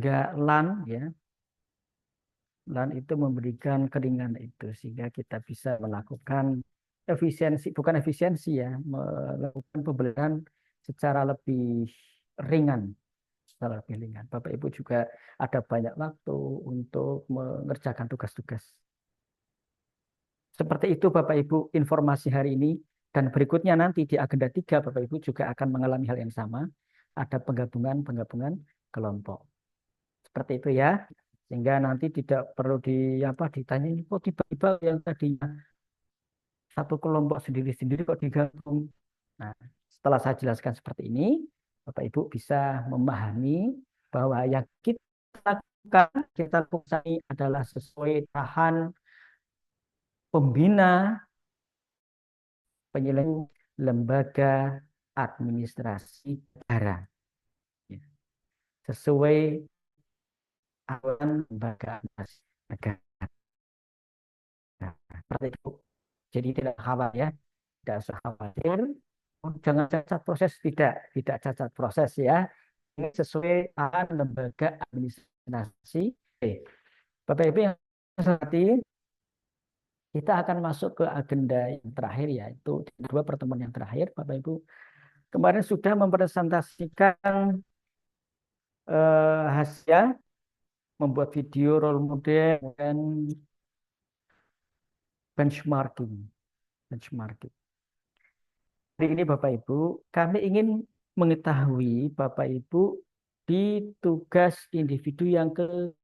sehingga LAN ya, LAN itu memberikan keringanan itu sehingga kita bisa melakukan efisiensi, bukan efisiensi ya, melakukan pembelian secara lebih ringan, secara lebih ringan. Bapak Ibu juga ada banyak waktu untuk mengerjakan tugas-tugas. Seperti itu Bapak Ibu informasi hari ini, dan berikutnya nanti di agenda 3 Bapak Ibu juga akan mengalami hal yang sama. Ada penggabungan kelompok. Seperti itu ya. Sehingga nanti tidak perlu ditanya ini kok tiba-tiba yang tadinya satu kelompok sendiri-sendiri kok digabung. Nah, setelah saya jelaskan seperti ini, Bapak Ibu bisa memahami bahwa yang kita lakukan ini adalah sesuai tahan pembina penyelenggaraan lembaga administrasi negara. Ya. Sesuai aturan lembaga administrasi negara. Nah, seperti itu. Jadi tidak khawatir ya, tidak usah khawatir. Oh, jangan cacat proses, tidak cacat proses ya. Ini sesuai aturan lembaga administrasi. Oke. Bapak Ibu yang saya hormati, kita akan masuk ke agenda yang terakhir yaitu dua pertemuan yang terakhir. Bapak Ibu kemarin sudah mempresentasikan hasil membuat video role model dan benchmarking. Hari ini Bapak Ibu, kami ingin mengetahui Bapak Ibu di tugas individu yang ketiga.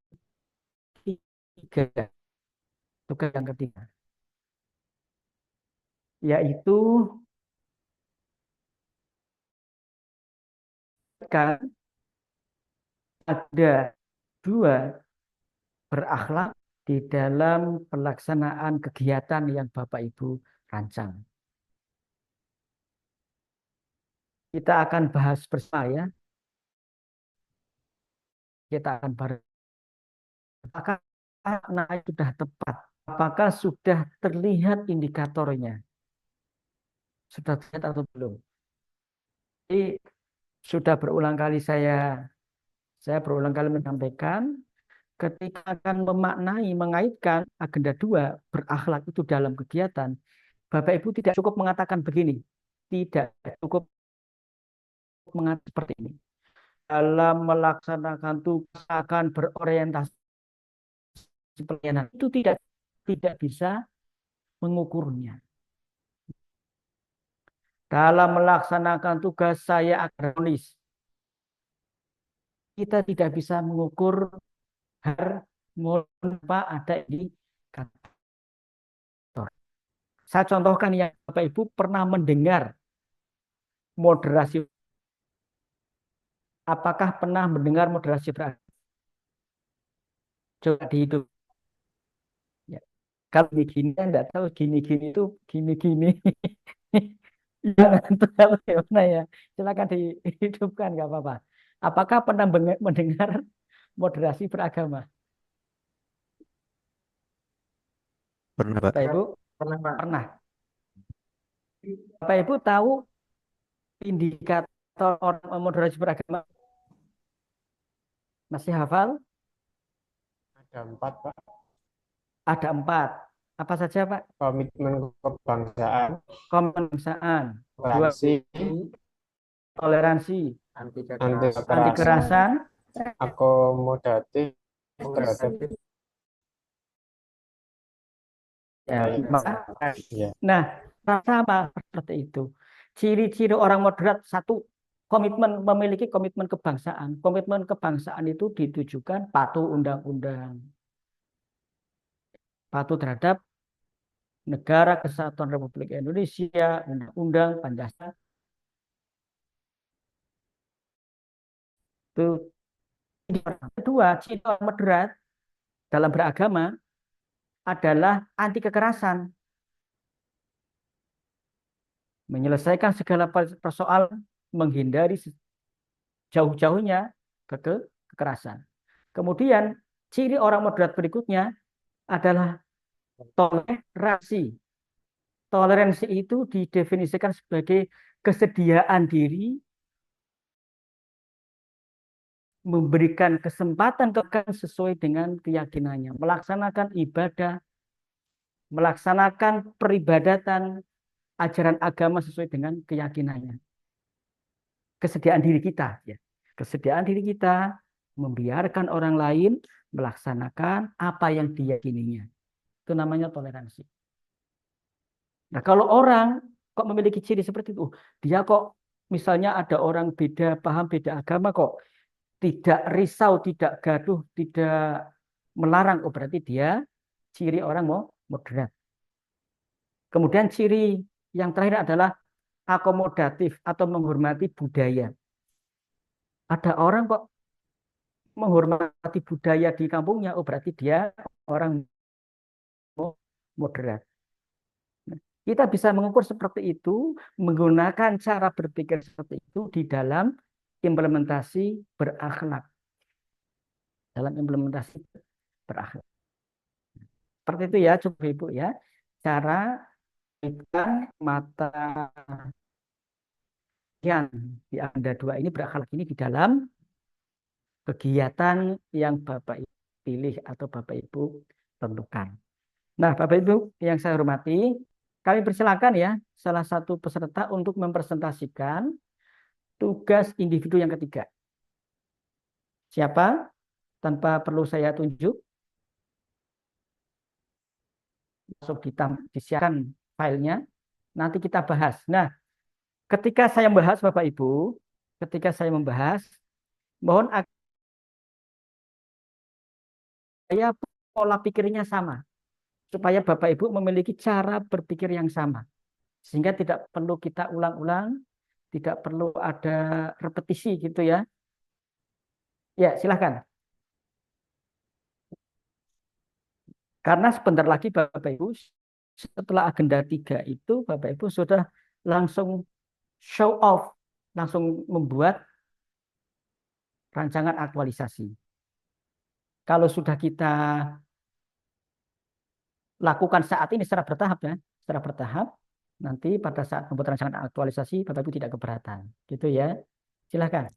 Tugas yang ketiga. Yaitu kan ada dua berakhlak di dalam pelaksanaan kegiatan yang Bapak Ibu rancang. Kita akan bahas bersama ya. Kita akan bahas apakah anak sudah tepat, apakah sudah terlihat indikatornya, sudah terlihat atau belum. Jadi sudah berulang kali saya berulang kali menyampaikan ketika akan memaknai, mengaitkan agenda 2 berakhlak itu dalam kegiatan, Bapak Ibu tidak cukup mengatakan begini, tidak cukup mengatakan seperti ini. Dalam melaksanakan tugas akan berorientasi pelayanan itu tidak bisa mengukurnya. Dalam melaksanakan tugas saya harmonis. Kita tidak bisa mengukur harmonis ada di kantor. Saya contohkan yang Bapak Ibu pernah mendengar moderasi. Apakah pernah mendengar moderasi beragama? Coba dihitung. Ya. Kalau gini Anda tahu gini-gini itu gini-gini. Jangan tahu gimana ya. Silakan dihidupkan nggak apa-apa. Apakah pernah mendengar moderasi beragama? Pernah, Pak. Bapak Ibu pernah. Bapak Ibu tahu indikator orang moderasi beragama? Masih hafal? Ada 4, Pak. Ada 4. Apa saja, Pak? Komitmen kebangsaan, Kebangsaan. 2, toleransi, toleransi. anti Anti kekerasan, kekerasan. akomodatif terhadap Ya, ya. nah, sama seperti itu. Ciri-ciri orang moderat, satu, memiliki komitmen kebangsaan. Komitmen kebangsaan itu ditujukan patuh undang-undang, patuh terhadap Negara Kesatuan Republik Indonesia, Undang-Undang Pancasila. Itu. Kedua, ciri orang moderat dalam beragama adalah anti kekerasan. Menyelesaikan segala persoalan, menghindari jauh-jauhnya kekerasan. Kemudian, ciri orang moderat berikutnya adalah toleransi. Toleransi itu didefinisikan sebagai kesediaan diri memberikan kesempatan sesuai dengan keyakinannya, melaksanakan ibadah, melaksanakan peribadatan ajaran agama sesuai dengan keyakinannya. Kesediaan diri kita, ya. Kesediaan diri kita membiarkan orang lain melaksanakan apa yang diyakininya. Itu namanya toleransi. Nah, kalau orang kok memiliki ciri seperti itu, dia kok misalnya ada orang beda paham, beda agama kok tidak risau, tidak gaduh, tidak melarang, oh berarti dia ciri orang mau moderat. Kemudian ciri yang terakhir adalah akomodatif atau menghormati budaya. Ada orang kok menghormati budaya di kampungnya, oh berarti dia orang moderat. Kita bisa mengukur seperti itu, menggunakan cara berpikir seperti itu di dalam implementasi berakhlak. Dalam implementasi berakhlak. Seperti itu ya, coba Ibu ya. Cara mata yang di Anda dua ini berakhlak ini di dalam kegiatan yang Bapak Ibu pilih atau Bapak Ibu tentukan. Nah, Bapak Ibu yang saya hormati, kami persilakan ya salah satu peserta untuk mempresentasikan tugas individu yang ketiga. Siapa? Tanpa perlu saya tunjuk, langsung disiarkan filenya, nanti kita bahas. Nah, ketika saya membahas, Bapak Ibu, ketika saya membahas, mohon saya pola pikirnya sama, supaya Bapak Ibu memiliki cara berpikir yang sama. Sehingga tidak perlu kita ulang-ulang, tidak perlu ada repetisi gitu ya. Ya, silahkan. Karena sebentar lagi Bapak Ibu, setelah agenda 3 itu, Bapak Ibu sudah langsung show off, langsung membuat rancangan aktualisasi. Kalau sudah kita lakukan saat ini secara bertahap ya, secara bertahap, nanti pada saat membuat rancangan aktualisasi, Bapak Ibu tidak keberatan. Gitu ya. Silahkan.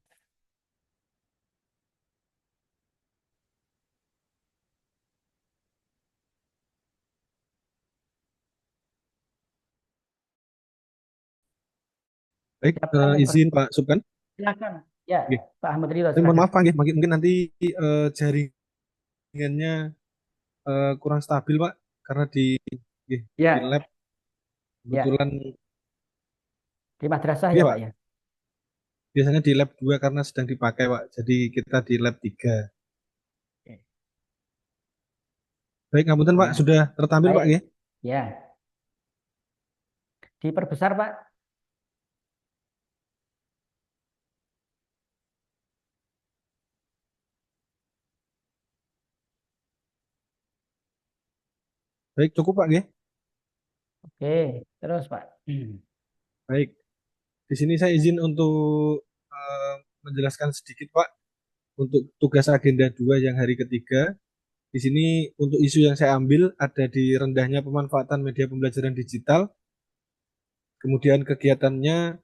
Baik, Siapa yang izin Pak Subkan. Silahkan. Ya, Nggih. Pak Ahmad Ridho, Mohon silahkan. maaf Pak, nggih. Mungkin nanti jaringannya kurang stabil Pak, karena nggih, di Ya, lab ya. kebetulan, Di madrasah ya iya Pak Pak, ya. biasanya di lab 2 karena sedang dipakai Pak, jadi kita di lab 3. Oke. Baik, ngapunten Pak, Ya, sudah tertampil Pak, baik. nggih. Ya, diperbesar Pak. Baik, cukup Pak, nggih. Oke, terus Pak. Baik, di sini saya izin untuk eh, menjelaskan sedikit Pak untuk tugas agenda 2 yang hari ketiga. Di sini untuk isu yang saya ambil ada di rendahnya pemanfaatan media pembelajaran digital. Kemudian kegiatannya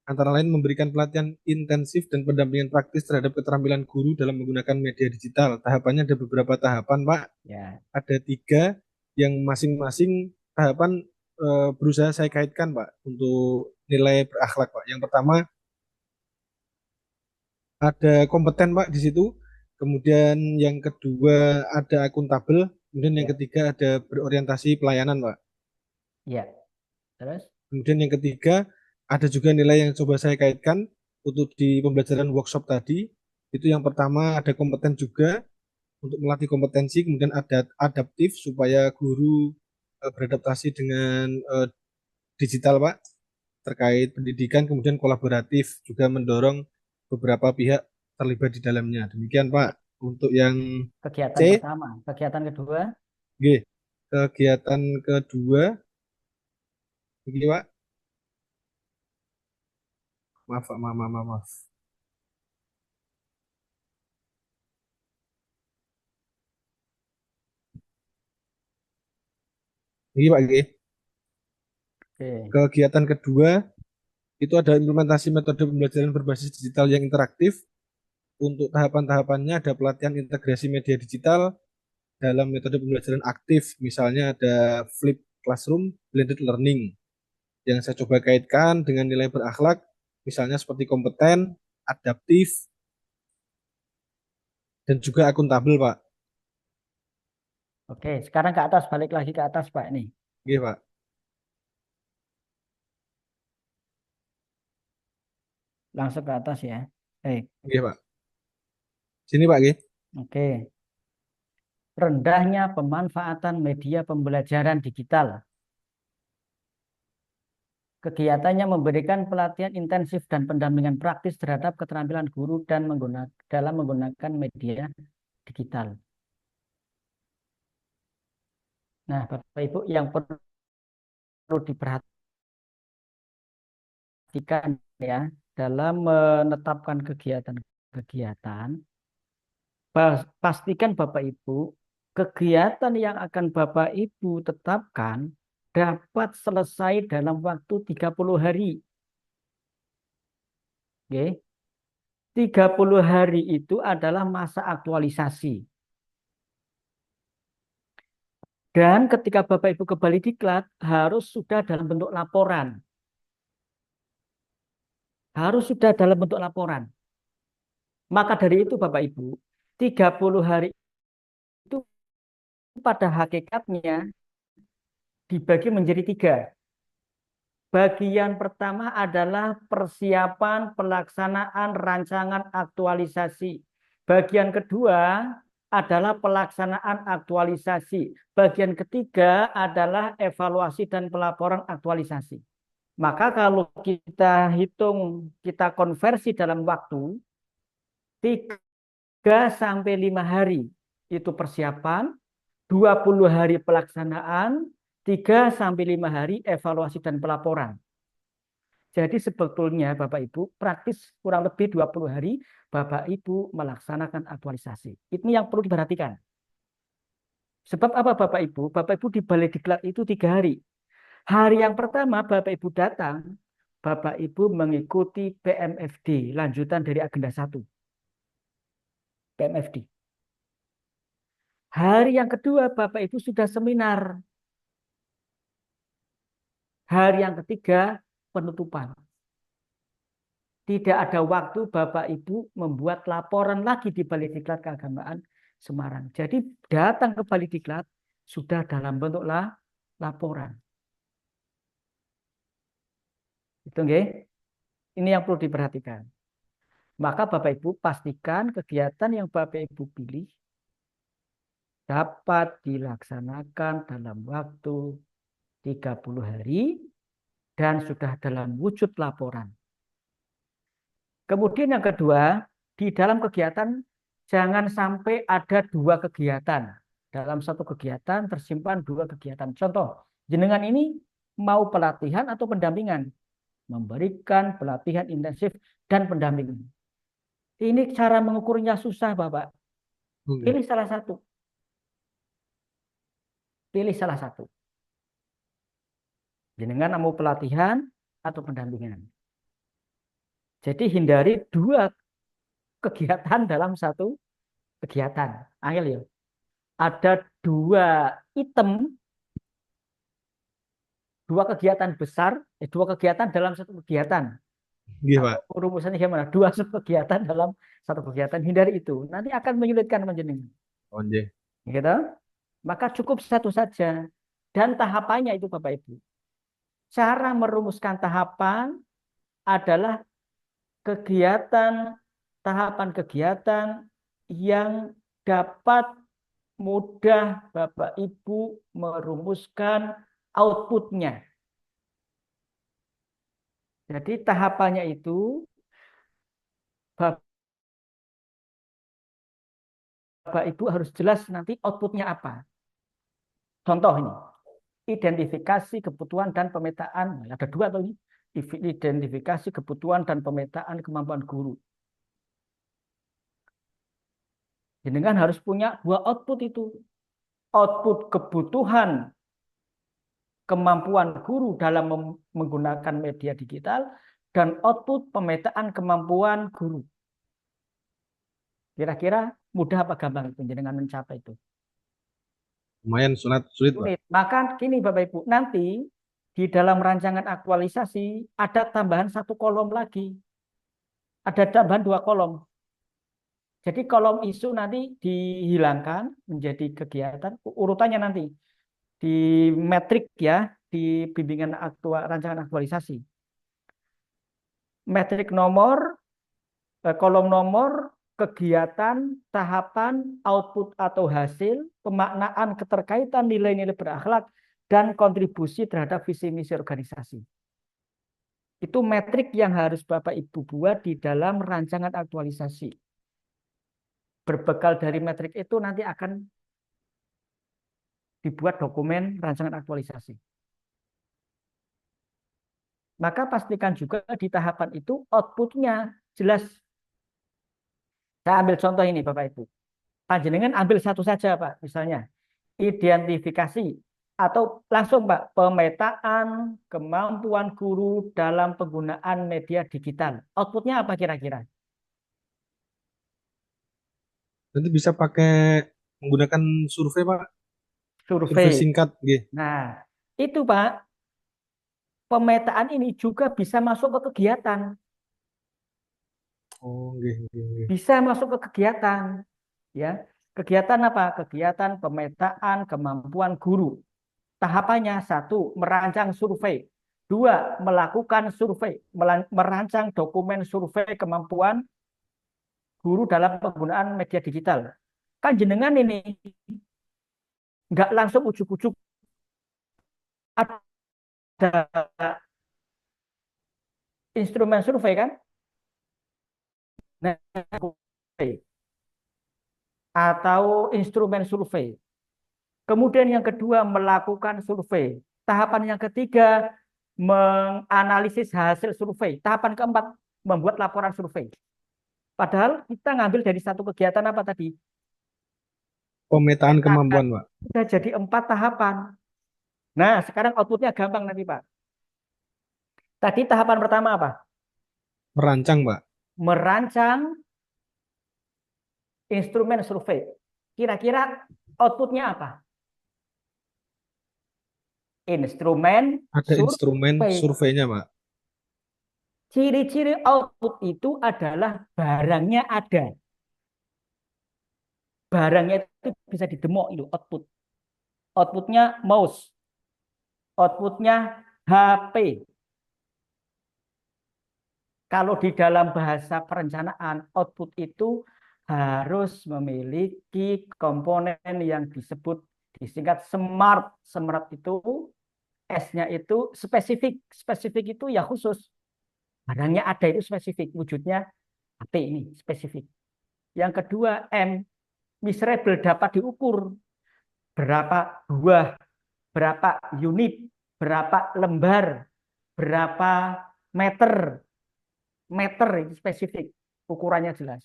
antara lain memberikan pelatihan intensif dan pendampingan praktis terhadap keterampilan guru dalam menggunakan media digital. Tahapannya ada beberapa tahapan, Pak. Ya, Ada 3 yang masing-masing tahapan berusaha saya kaitkan, Pak, untuk nilai berakhlak, Pak. Yang pertama ada kompeten, Pak, di situ. Kemudian yang kedua ada akuntabel. Kemudian yang ya, ketiga ada berorientasi pelayanan, Pak. ya. Terus? Kemudian yang ketiga, ada juga nilai yang coba saya kaitkan untuk di pembelajaran workshop tadi. Itu yang pertama ada kompeten juga untuk melatih kompetensi, kemudian ada adaptif supaya guru beradaptasi dengan digital, Pak, terkait pendidikan, kemudian kolaboratif juga mendorong beberapa pihak terlibat di dalamnya. Demikian, Pak. Untuk yang Kegiatan C, pertama. Kegiatan kedua. G, kegiatan kedua, ini Pak, maaf, Pak, maaf, maaf, maaf. Ini Pak, G. Oke. Kegiatan kedua itu ada implementasi metode pembelajaran berbasis digital yang interaktif. untuk tahapan-tahapannya ada pelatihan integrasi media digital dalam metode pembelajaran aktif. Misalnya ada Flip Classroom, Blended Learning yang saya coba kaitkan dengan nilai berakhlak, misalnya seperti kompeten, adaptif, dan juga akuntabel, Pak. Oke, sekarang ke atas, balik lagi ke atas, Pak. Nih, Iya, Pak. langsung ke atas ya. Iya, Pak. Sini, Pak. Iya. Oke. Rendahnya pemanfaatan media pembelajaran digital. Kegiatannya memberikan pelatihan intensif dan pendampingan praktis terhadap keterampilan guru dan dalam menggunakan media digital. Nah, Bapak Ibu yang perlu diperhatikan ya dalam menetapkan kegiatan-kegiatan, pastikan Bapak Ibu kegiatan yang akan Bapak Ibu tetapkan dapat selesai dalam waktu 30 hari. Oke. 30 hari itu adalah masa aktualisasi. Dan ketika Bapak Ibu kembali diklat, harus sudah dalam bentuk laporan. Harus sudah dalam bentuk laporan. Maka dari itu Bapak Ibu, 30 hari itu pada hakikatnya dibagi menjadi 3. Bagian pertama adalah persiapan pelaksanaan rancangan aktualisasi. Bagian kedua adalah pelaksanaan aktualisasi. Bagian ketiga adalah evaluasi dan pelaporan aktualisasi. Maka kalau kita hitung, kita konversi dalam waktu, 3 sampai 5 hari itu persiapan, 20 hari pelaksanaan, 3 sampai 5 hari evaluasi dan pelaporan. Jadi sebetulnya Bapak Ibu praktis kurang lebih 20 hari Bapak Ibu melaksanakan aktualisasi. Ini yang perlu diperhatikan. Sebab apa Bapak Ibu? Bapak Ibu di balai diklat itu 3 hari. Hari yang pertama Bapak Ibu datang, Bapak Ibu mengikuti PMFD, lanjutan dari agenda 1. PMFD. Hari yang kedua Bapak Ibu sudah seminar. Hari yang ketiga penutupan. Tidak ada waktu Bapak Ibu membuat laporan lagi di Balai Diklat Keagamaan Semarang. Jadi datang ke Balai Diklat sudah dalam bentuk laporan. Itu nggih. Ini yang perlu diperhatikan. Maka Bapak Ibu pastikan kegiatan yang Bapak Ibu pilih dapat dilaksanakan dalam waktu 30 hari dan sudah dalam wujud laporan. Kemudian yang kedua, di dalam kegiatan jangan sampai ada 2 kegiatan. Dalam satu kegiatan tersimpan 2 kegiatan. Contoh, jenengan ini mau pelatihan atau pendampingan? Memberikan pelatihan intensif dan pendampingan. Ini cara mengukurnya susah, Bapak. Pilih salah satu. Pilih salah satu. Jenengan mau pelatihan atau pendampingan. Jadi hindari 2 kegiatan dalam satu kegiatan. Angel ya. Ada 2 item, 2 kegiatan besar, 2 kegiatan dalam satu kegiatan. Iya, Pak. Rumusannya gimana? 2 kegiatan dalam satu kegiatan. Hindari itu. Nanti akan menyulitkan menjenengan. Oh, iya. Gitu? Maka cukup satu saja. Dan tahapannya itu Bapak Ibu. Cara merumuskan tahapan adalah tahapan kegiatan yang dapat mudah Bapak Ibu merumuskan outputnya. Jadi tahapannya itu Bapak Ibu harus jelas nanti outputnya apa. Contoh ini, identifikasi kebutuhan dan pemetaan. Ada 2 atau ini. Identifikasi kebutuhan dan pemetaan kemampuan guru. Jenengan harus punya 2 output itu. Output kebutuhan kemampuan guru dalam menggunakan media digital dan output pemetaan kemampuan guru. Kira-kira mudah apa gampang itu jenengan mencapai itu? Lumayan sulit, Pak. Sulit. Maka gini Bapak Ibu, nanti di dalam rancangan aktualisasi ada tambahan satu kolom lagi. Ada tambahan dua kolom. Jadi kolom isu nanti dihilangkan menjadi kegiatan urutannya nanti di metrik ya, di bimbingan rancangan aktualisasi. Metrik nomor, kolom nomor, kegiatan, tahapan, output atau hasil, pemaknaan keterkaitan nilai-nilai berakhlak, dan kontribusi terhadap visi misi organisasi. Itu metrik yang harus Bapak Ibu buat di dalam rancangan aktualisasi. Berbekal dari metrik itu nanti akan dibuat dokumen rancangan aktualisasi. Maka pastikan juga di tahapan itu outputnya jelas. Saya ambil contoh ini Bapak Ibu. Panjenengan ambil satu saja Pak, misalnya identifikasi atau langsung Pak, pemetaan kemampuan guru dalam penggunaan media digital. Outputnya apa kira-kira? Nanti bisa pakai menggunakan survei, Pak. Survei Survei. singkat, nggih. Nah, itu Pak, pemetaan ini juga bisa masuk ke kegiatan. Oh, nggih, nggih, nggih. Bisa masuk ke kegiatan. Ya, kegiatan apa? Kegiatan pemetaan kemampuan guru. Tahapannya satu, merancang survei. Dua, melakukan survei. Merancang dokumen survei kemampuan guru dalam penggunaan media digital. Kan jenengan ini nggak langsung ujuk-ujuk ada instrumen survei kan? Nah, atau instrumen survei. Kemudian yang kedua melakukan survei. Tahapan yang ketiga menganalisis hasil survei. Tahapan keempat membuat laporan survei. Padahal kita ngambil dari satu kegiatan apa tadi? Pemetaan kemampuan, Pak. Sudah jadi 4 tahapan. Nah, sekarang outputnya gampang nanti, Pak. Tadi tahapan pertama apa? Merancang, Pak. Merancang instrumen survei. Kira-kira outputnya apa? Instrumen Ada instrumen survei. surveinya, Pak. Ciri-ciri output itu adalah barangnya ada. Barangnya itu bisa didemok itu output. Outputnya mouse. Outputnya HP. Kalau di dalam bahasa perencanaan, output itu harus memiliki komponen yang disingkat SMART. SMART itu S-nya itu spesifik. Spesifik itu ya khusus. Barangnya ada itu spesifik. Wujudnya HP ini spesifik. Yang kedua M, measurable dapat diukur. Berapa buah, berapa unit, berapa lembar, berapa meter. Meter itu spesifik. Ukurannya jelas.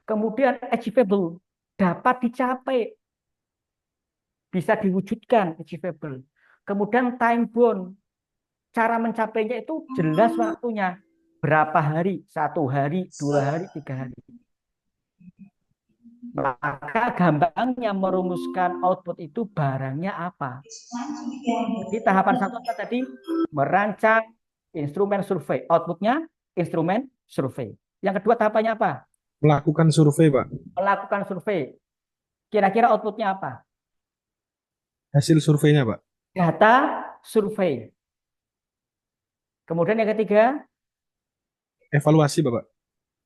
Kemudian achievable, dapat dicapai, bisa diwujudkan, achievable. Kemudian time bound, cara mencapainya itu jelas waktunya. Berapa hari? 1 hari, 2 hari, 3 hari. Maka gampangnya merumuskan output itu barangnya apa. Di tahapan satu apa tadi? Merancang instrumen survei. Outputnya instrumen survei. Yang kedua tahapannya apa? Melakukan survei, Pak. Melakukan survei. Kira-kira outputnya apa? Hasil surveinya, Pak. Data survei. Kemudian yang ketiga, Evaluasi, Bapak.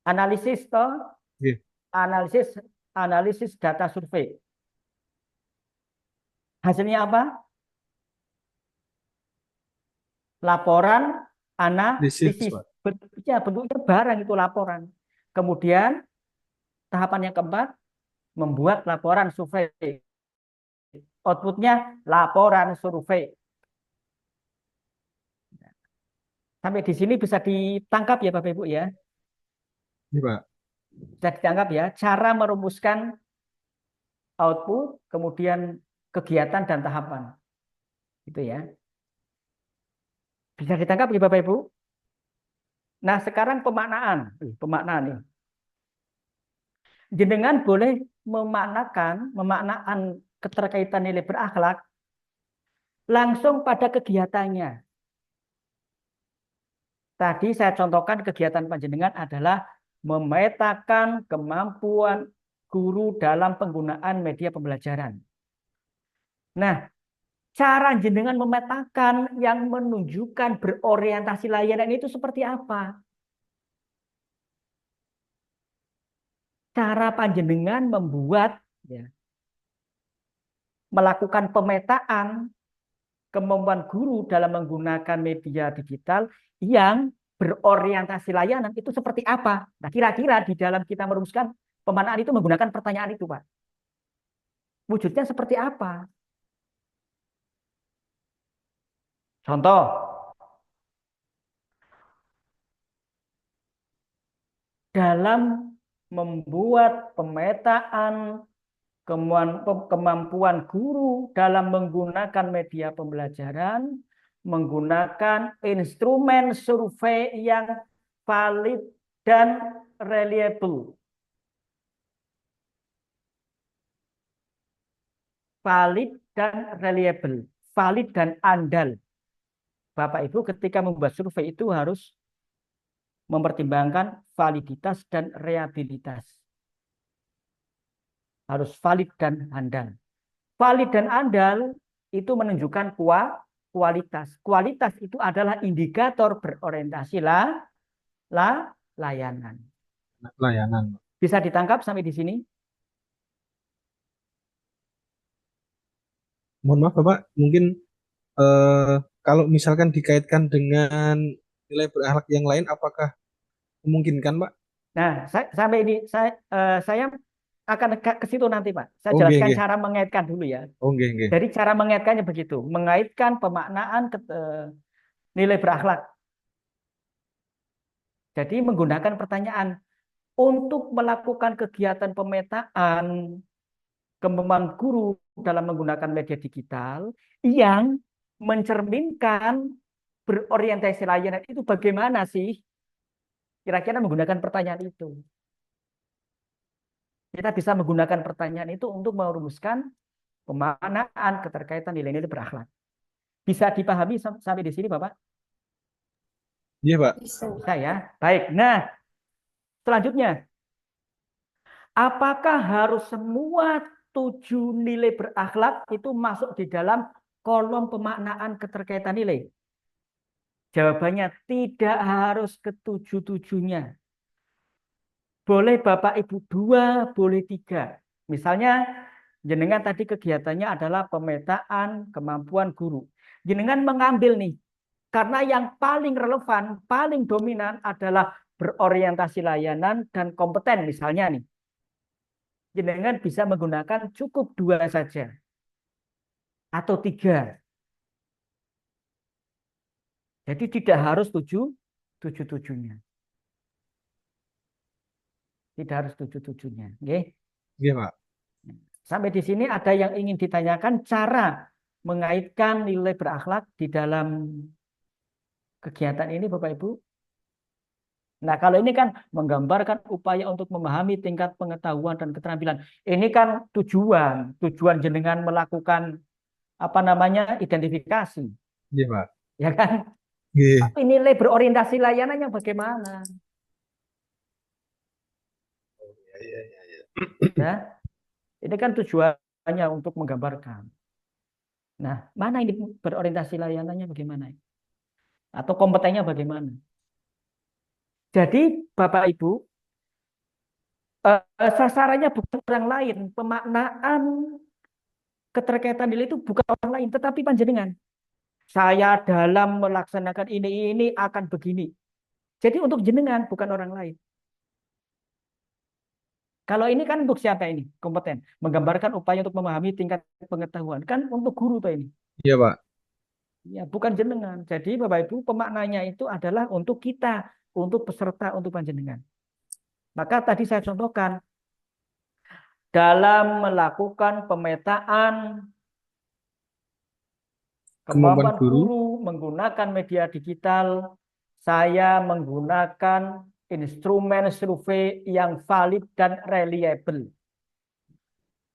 analisis toh, Nggih. analisis data survei. Hasilnya apa? Laporan Disis, analisis. Pak. Bentuknya barang itu laporan. Kemudian tahapan yang keempat, membuat laporan survei. Outputnya laporan survei. Sampai di sini bisa ditangkap ya Bapak Ibu ya. Ini, Pak. Bisa ditangkap ya. Cara merumuskan output, kemudian kegiatan dan tahapan. Gitu ya. Bisa ditangkap ya Bapak Ibu? Nah, sekarang pemaknaan. Pemaknaan nih. jenengan boleh memaknaan keterkaitan nilai berakhlak langsung pada kegiatannya. Tadi saya contohkan kegiatan panjenengan adalah memetakan kemampuan guru dalam penggunaan media pembelajaran. Nah, cara jenengan memetakan yang menunjukkan berorientasi layanan itu seperti apa? Cara panjenengan membuat, ya, melakukan pemetaan kemampuan guru dalam menggunakan media digital yang berorientasi layanan itu seperti apa? Nah, kira-kira di dalam kita merumuskan pemanaan itu menggunakan pertanyaan itu, Pak. Wujudnya seperti apa? Contoh, dalam membuat pemetaan kemampuan guru dalam menggunakan media pembelajaran, menggunakan instrumen survei yang valid dan reliable. Valid dan reliable. Valid dan andal. Bapak Ibu ketika membuat survei itu harus mempertimbangkan validitas dan reliabilitas. Harus valid dan andal. Valid dan andal itu menunjukkan kualitas. Kualitas itu adalah indikator berorientasi layanan. Layanan. Bisa ditangkap sampai di sini? Mohon maaf Bapak, mungkin eh, kalau misalkan dikaitkan dengan nilai berakhlak yang lain, apakah memungkinkan Pak? Nah, sampai ini saya akan ke situ nanti, Pak. Saya Oh, nggih, jelaskan nggih. cara mengaitkan dulu ya. Oh, nggih, nggih. Jadi cara mengaitkannya begitu, mengaitkan pemaknaan nilai berakhlak. Jadi menggunakan pertanyaan untuk melakukan kegiatan pemetaan kemampuan guru dalam menggunakan media digital yang mencerminkan berorientasi layanan itu bagaimana sih? Kira-kira menggunakan pertanyaan itu. Kita bisa menggunakan pertanyaan itu untuk merumuskan pemaknaan keterkaitan nilai-nilai berakhlak. Bisa dipahami sampai di sini, Bapak? Iya Pak. Bisa ya. Baik. Nah, selanjutnya, apakah harus semua 7 nilai berakhlak itu masuk di dalam kolom pemaknaan keterkaitan nilai? Jawabannya tidak harus ketujuh-tujuhnya. Boleh Bapak Ibu 2, boleh 3. Misalnya, jenengan tadi kegiatannya adalah pemetaan kemampuan guru. Jenengan mengambil nih, karena yang paling relevan, paling dominan adalah berorientasi layanan dan kompeten misalnya nih. Jenengan bisa menggunakan cukup 2 saja. Atau 3. Jadi tidak harus 7-7-nya. Tidak harus 7-7-nya. Oke. Iya Pak. Sampai di sini ada yang ingin ditanyakan cara mengaitkan nilai berakhlak di dalam kegiatan ini Bapak Ibu. Nah, kalau ini kan menggambarkan upaya untuk memahami tingkat pengetahuan dan keterampilan. Ini kan tujuan jenengan melakukan apa namanya identifikasi, Iya Pak. ya kan? Nggih. Tapi nilai berorientasi layanannya bagaimana? Iya, iya, iya. Ya, ini kan tujuannya untuk menggambarkan. Nah, mana ini berorientasi layanannya bagaimana? Atau kompetennya bagaimana? Jadi, Bapak Ibu, sasarannya bukan orang lain. Pemaknaan keterkaitan nilai itu bukan orang lain, tetapi panjenengan. Saya dalam melaksanakan ini akan begini. Jadi untuk jenengan, bukan orang lain. Kalau ini kan untuk siapa ini? Kompeten. Menggambarkan upaya untuk memahami tingkat pengetahuan. Kan untuk guru Pak ini. Iya Pak. Ya, bukan jenengan. Jadi Bapak Ibu, pemaknanya itu adalah untuk kita, untuk peserta, untuk panjenengan. Maka tadi saya contohkan, dalam melakukan pemetaan Kemampuan kemampuan guru. guru menggunakan media digital, saya menggunakan instrumen survei yang valid dan reliable.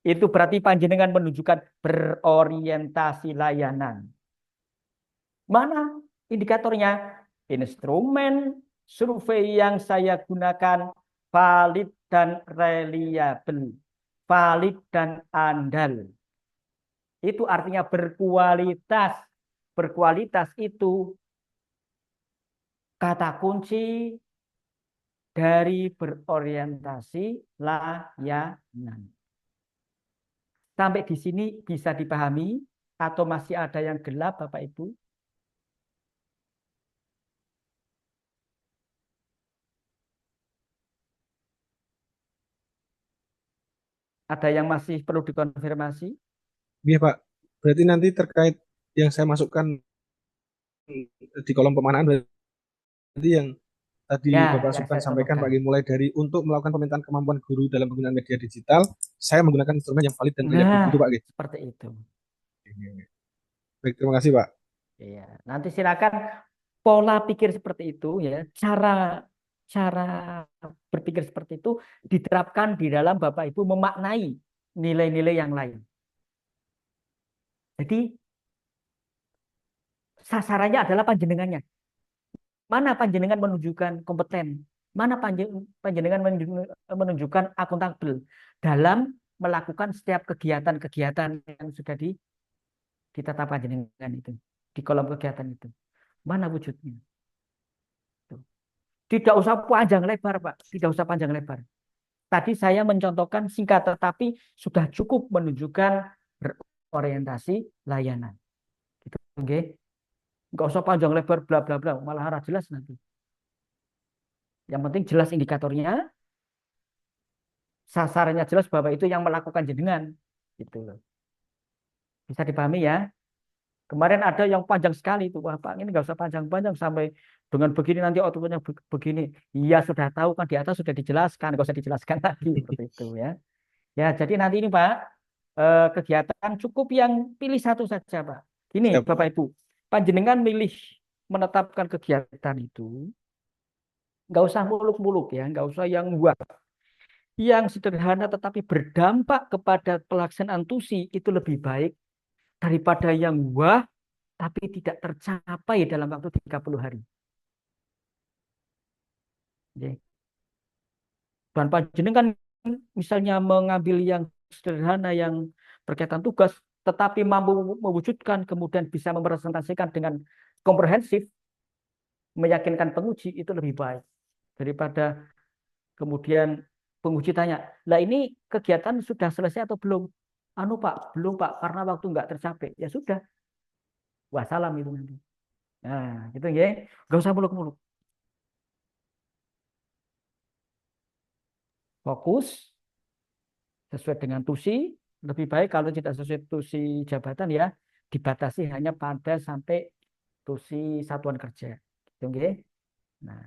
Itu berarti panjenengan menunjukkan berorientasi layanan. Mana indikatornya? Instrumen survei yang saya gunakan valid dan reliable. Valid dan andal. Itu artinya berkualitas. Berkualitas itu kata kunci dari berorientasi layanan. Sampai di sini bisa dipahami atau masih ada yang gelap Bapak Ibu? Ada yang masih perlu dikonfirmasi? Iya Pak, berarti nanti terkait yang saya masukkan di kolom pemanaan, berarti yang tadi Ya, Bapak yang Subkan saya sampaikan contohkan. Pak, mulai dari untuk melakukan pemetaan kemampuan guru dalam penggunaan media digital, saya menggunakan instrumen yang valid dan reliable. Nah, Gitu Pak. seperti itu. Baik, terima kasih Pak. Iya. Nanti silakan pola pikir seperti itu ya, cara cara berpikir seperti itu diterapkan di dalam Bapak Ibu memaknai nilai-nilai yang lain. Jadi sasarannya adalah panjenengannya. Mana panjenengan menunjukkan kompeten? Mana panjenengan menunjukkan akuntabel dalam melakukan setiap kegiatan-kegiatan yang sudah ditata panjenengan itu di kolom kegiatan itu. Mana wujudnya? Tuh. Tidak usah panjang lebar, Pak. Tidak usah panjang lebar. Tadi saya mencontohkan singkat, tetapi sudah cukup menunjukkan berorientasi layanan. Gitu, okay? Nggak usah panjang lebar, bla bla bla, malah harus jelas nanti. Yang penting jelas indikatornya, sasarannya jelas bahwa itu yang melakukan jenengan. Gitu loh. Bisa dipahami ya? Kemarin ada yang panjang sekali itu. Wah, Pak, ini nggak usah panjang-panjang sampai dengan begini nanti outputnya begini. Iya, sudah tahu kan di atas sudah dijelaskan, nggak usah dijelaskan lagi seperti itu ya. Ya, jadi nanti ini Pak, kegiatan cukup yang pilih satu saja, Pak. Gini, Siap. Bapak Ibu, panjenengan milih menetapkan kegiatan itu, nggak usah muluk-muluk ya, nggak usah yang wah, yang sederhana tetapi berdampak kepada pelaksanaan tusi itu lebih baik daripada yang wah tapi tidak tercapai dalam waktu 30 hari. Oke. Dan panjenengan misalnya mengambil yang sederhana yang berkaitan tugas, tetapi mampu mewujudkan kemudian bisa merepresentasikan dengan komprehensif, meyakinkan penguji itu lebih baik daripada kemudian penguji tanya, lah ini kegiatan sudah selesai atau belum? Anu Pak, belum Pak, karena waktu nggak tercapai. Ya sudah, wassalam itu nanti. Nah, gitu ya. Nggak usah muluk-muluk. Fokus sesuai dengan tusi. Lebih baik kalau tidak sesuai tusi jabatan ya, dibatasi hanya pada sampai tusi satuan kerja. Gitu, oke? Nah,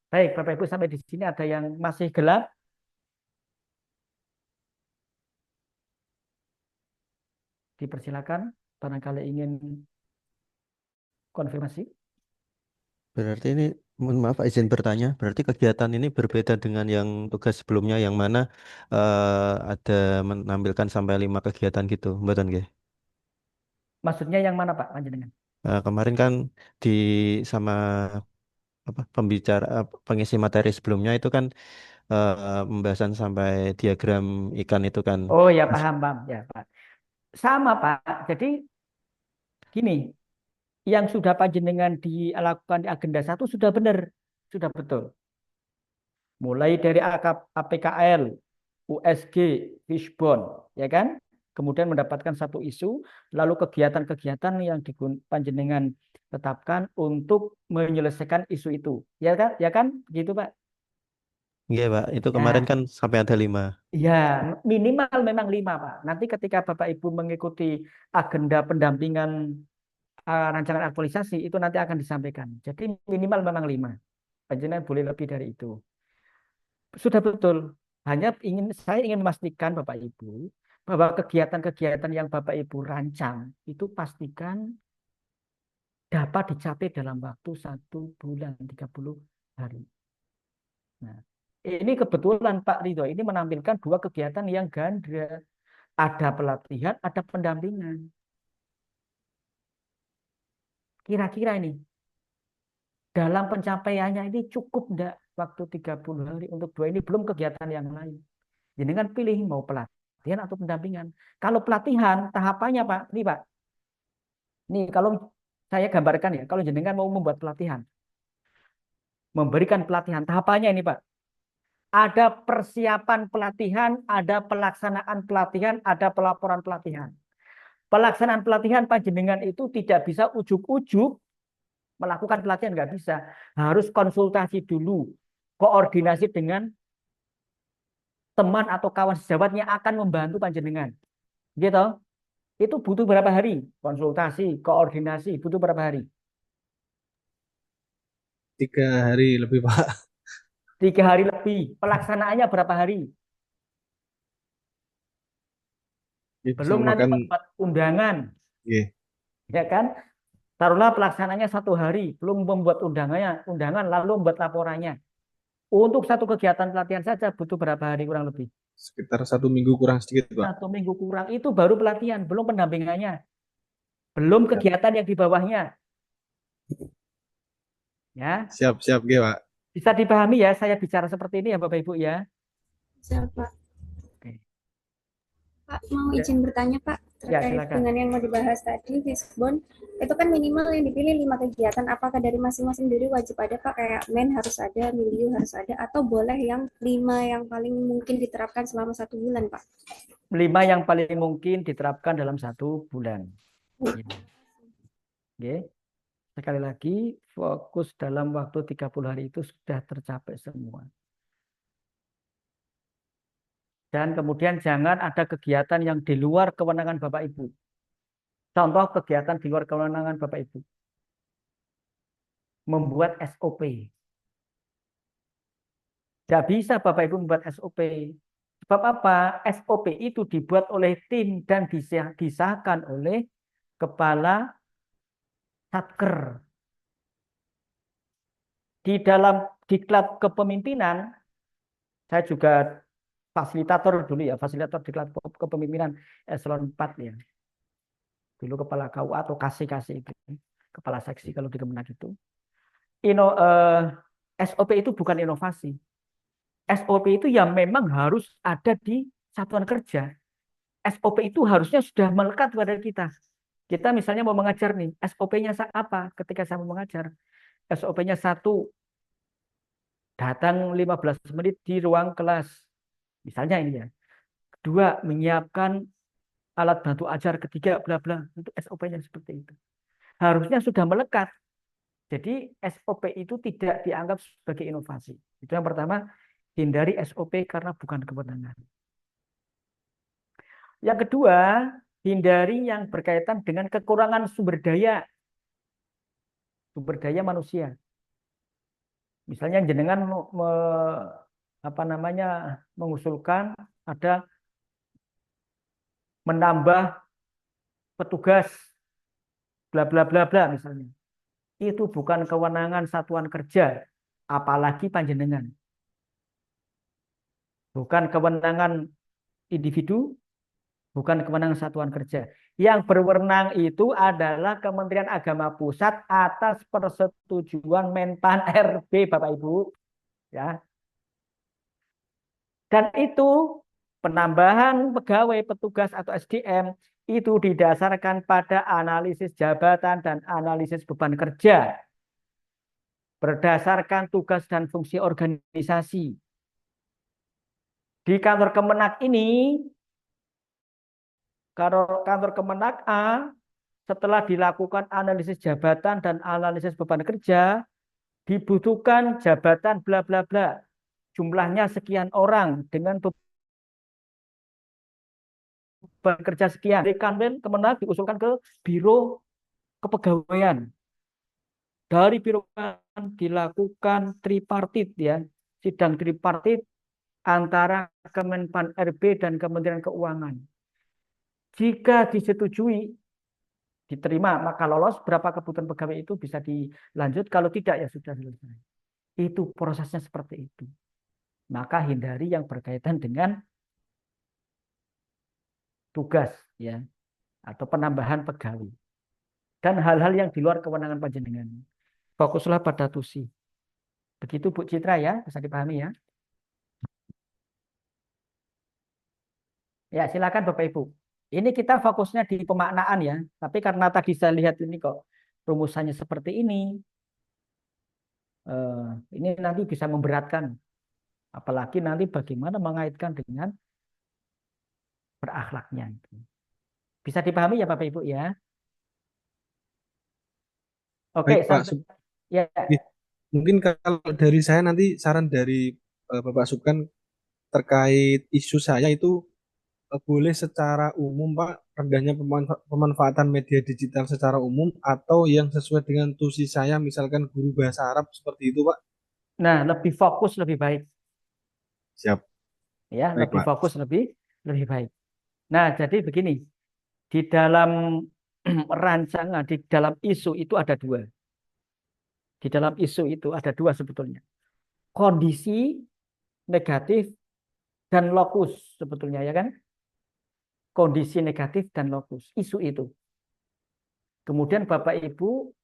baik Bapak Ibu sampai di sini ada yang masih gelap, dipersilakan barangkali ingin konfirmasi. Berarti ini, mohon maaf Pak, izin bertanya, berarti kegiatan ini berbeda dengan yang tugas sebelumnya yang mana ada menampilkan sampai 5 kegiatan gitu, mboten nggih? Maksudnya yang mana Pak Panjenengan? Kemarin kan di sama apa pembicara pengisi materi sebelumnya itu kan pembahasan sampai diagram ikan itu kan. Oh ya Mas- paham paham ya Pak. Sama Pak. Jadi gini, yang sudah panjenengan dilakukan di agenda satu sudah benar, sudah betul. Mulai dari APKL, USG, Fishbone, ya kan? Kemudian mendapatkan satu isu, lalu kegiatan-kegiatan yang panjenengan tetapkan untuk menyelesaikan isu itu, ya kan? Ya kan? Gitu Pak. Iya Pak, itu kemarin Ya, kan sampai ada 5. ya, minimal memang 5, Pak. Nanti ketika Bapak Ibu mengikuti agenda pendampingan rancangan aktualisasi, itu nanti akan disampaikan. Jadi minimal memang 5. Panjenengan boleh lebih dari itu. Sudah betul. Hanya saya ingin memastikan Bapak Ibu bahwa kegiatan-kegiatan yang Bapak Ibu rancang itu pastikan dapat dicapai dalam waktu 1 bulan 30 hari. Nah, ini kebetulan Pak Ridho ini menampilkan dua kegiatan yang ganda. Ada pelatihan, ada pendampingan. Kira-kira ini dalam pencapaiannya ini cukup enggak waktu 30 hari untuk dua ini, belum kegiatan yang lain. Jadi kan pilih mau pelatihan atau pendampingan. Kalau pelatihan tahapannya Pak, ini Pak. Nih kalau saya gambarkan ya, kalau jenengan mau membuat pelatihan, memberikan pelatihan, tahapannya ini Pak. Ada persiapan pelatihan, ada pelaksanaan pelatihan, ada pelaporan pelatihan. Pelaksanaan pelatihan panjenengan itu tidak bisa ujuk-ujuk melakukan pelatihan, nggak bisa. Harus konsultasi dulu, koordinasi dengan teman atau kawan sejawat yang akan membantu panjenengan. Gitu. Itu butuh berapa hari? Konsultasi, koordinasi, butuh berapa hari? 3 hari lebih Pak. 3 hari lebih. Pelaksanaannya berapa hari? Ya, bisa Belum nanti memakan, membuat undangan, ya, ya kan? Taruhlah pelaksanaannya 1 hari, belum membuat undangan lalu membuat laporannya. Untuk satu kegiatan pelatihan saja butuh berapa hari kurang lebih? sekitar 1 minggu kurang sedikit Pak. 1 minggu kurang, itu baru pelatihan, belum pendampingannya, belum Siap, kegiatan yang di bawahnya. Ya, siap, siap, ya, Pak. bisa dipahami ya saya bicara seperti ini ya Bapak Ibu ya. Siapa? Oke. Pak, mau Ya, izin bertanya Pak ya terkait silakan. dengan yang mau dibahas tadi, Fisbon. Itu kan minimal yang dipilih 5 kegiatan. Apakah dari masing-masing diri wajib ada Pak? Kayak men harus ada, milieu harus ada, atau boleh yang 5 yang paling mungkin diterapkan selama 1 bulan Pak? 5 yang paling mungkin diterapkan dalam 1 bulan. Ya. Oke. Sekali lagi, fokus dalam waktu 30 hari itu sudah tercapai semua. Dan kemudian jangan ada kegiatan yang di luar kewenangan Bapak Ibu. Contoh kegiatan di luar kewenangan Bapak Ibu. Membuat SOP. Tidak bisa Bapak Ibu membuat SOP. Sebab apa? SOP itu dibuat oleh tim dan disahkan oleh kepala satker. Di dalam diklat kepemimpinan, saya juga fasilitator dulu ya, fasilitator diklat kepemimpinan eselon 4 ya. Dulu kepala KUA atau KC itu, kepala seksi kalau di Kemenak itu. SOP itu bukan inovasi. SOP itu ya memang harus ada di satuan kerja. SOP itu harusnya sudah melekat pada kita. Kita misalnya mau mengajar nih, SOP-nya apa ketika saya mau mengajar? SOP-nya 1, datang 15 menit di ruang kelas. Misalnya ini ya. 2, menyiapkan alat bantu ajar. 3, bla bla. Untuk SOP-nya seperti itu. Harusnya sudah melekat. Jadi SOP itu tidak dianggap sebagai inovasi. Itu yang pertama, hindari SOP karena bukan kewenangan. Yang kedua, hindari yang berkaitan dengan kekurangan sumber daya manusia. Misalnya jenengan mengusulkan ada menambah petugas bla bla bla bla misalnya. Itu bukan kewenangan satuan kerja, apalagi panjenengan. Bukan kewenangan individu, bukan kewenangan satuan kerja. Yang berwenang itu adalah Kementerian Agama Pusat atas persetujuan Menpan RB, Bapak Ibu. Ya. Dan itu penambahan pegawai, petugas atau SDM itu didasarkan pada analisis jabatan dan analisis beban kerja. Berdasarkan tugas dan fungsi organisasi. Di kantor Kemenak ini, kantor Kemenak A, setelah dilakukan analisis jabatan dan analisis beban kerja, dibutuhkan jabatan bla bla bla. Jumlahnya sekian orang dengan beban kerja sekian. Dari kantor Kemenak diusulkan ke Biro Kepegawaian. Dari biro dilakukan tripartit ya, sidang tripartit antara Kemenpan RB dan Kementerian Keuangan. Jika disetujui, diterima, maka lolos. Berapa kebutuhan pegawai itu bisa dilanjut. Kalau tidak, ya sudah selesai. Itu prosesnya seperti itu. maka hindari yang berkaitan dengan tugas ya atau penambahan pegawai dan hal-hal yang di luar kewenangan panjenengan. Fokuslah pada tusi. Begitu Bu Citra ya, bisa dipahami ya. Ya, silakan Bapak Ibu. Ini kita fokusnya di pemaknaan ya, tapi karena tadi saya lihat ini kok rumusannya seperti ini nanti bisa memberatkan. Apalagi nanti bagaimana mengaitkan dengan berakhlaknya. Bisa dipahami ya Bapak Ibu ya. Oke, Baik Pak, ya. mungkin kalau dari saya nanti saran dari Bapak Subkan terkait isu saya itu boleh secara umum Pak, rendahnya pemanfaatan media digital secara umum atau yang sesuai dengan tusi saya misalkan guru bahasa Arab seperti itu Pak. Nah, lebih fokus lebih baik. Siap. Ya, Baik, lebih Pak. fokus lebih baik. Nah, jadi begini, di dalam rancangan, di dalam isu itu ada dua. Di dalam isu itu ada dua sebetulnya. Kondisi negatif dan lokus sebetulnya ya kan? Kondisi negatif dan lokus, isu itu. Kemudian Bapak Ibu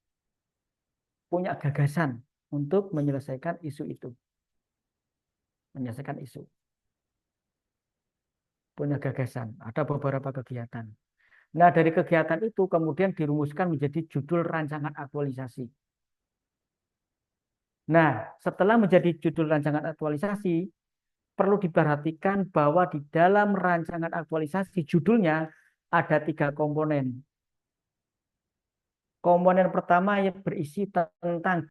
punya gagasan untuk menyelesaikan isu itu. Menyelesaikan isu. Punya gagasan, ada beberapa kegiatan. Nah, dari kegiatan itu kemudian dirumuskan menjadi judul rancangan aktualisasi. Nah, setelah menjadi judul rancangan aktualisasi, perlu diperhatikan bahwa di dalam rancangan aktualisasi judulnya ada 3 komponen. Komponen pertama yang berisi tentang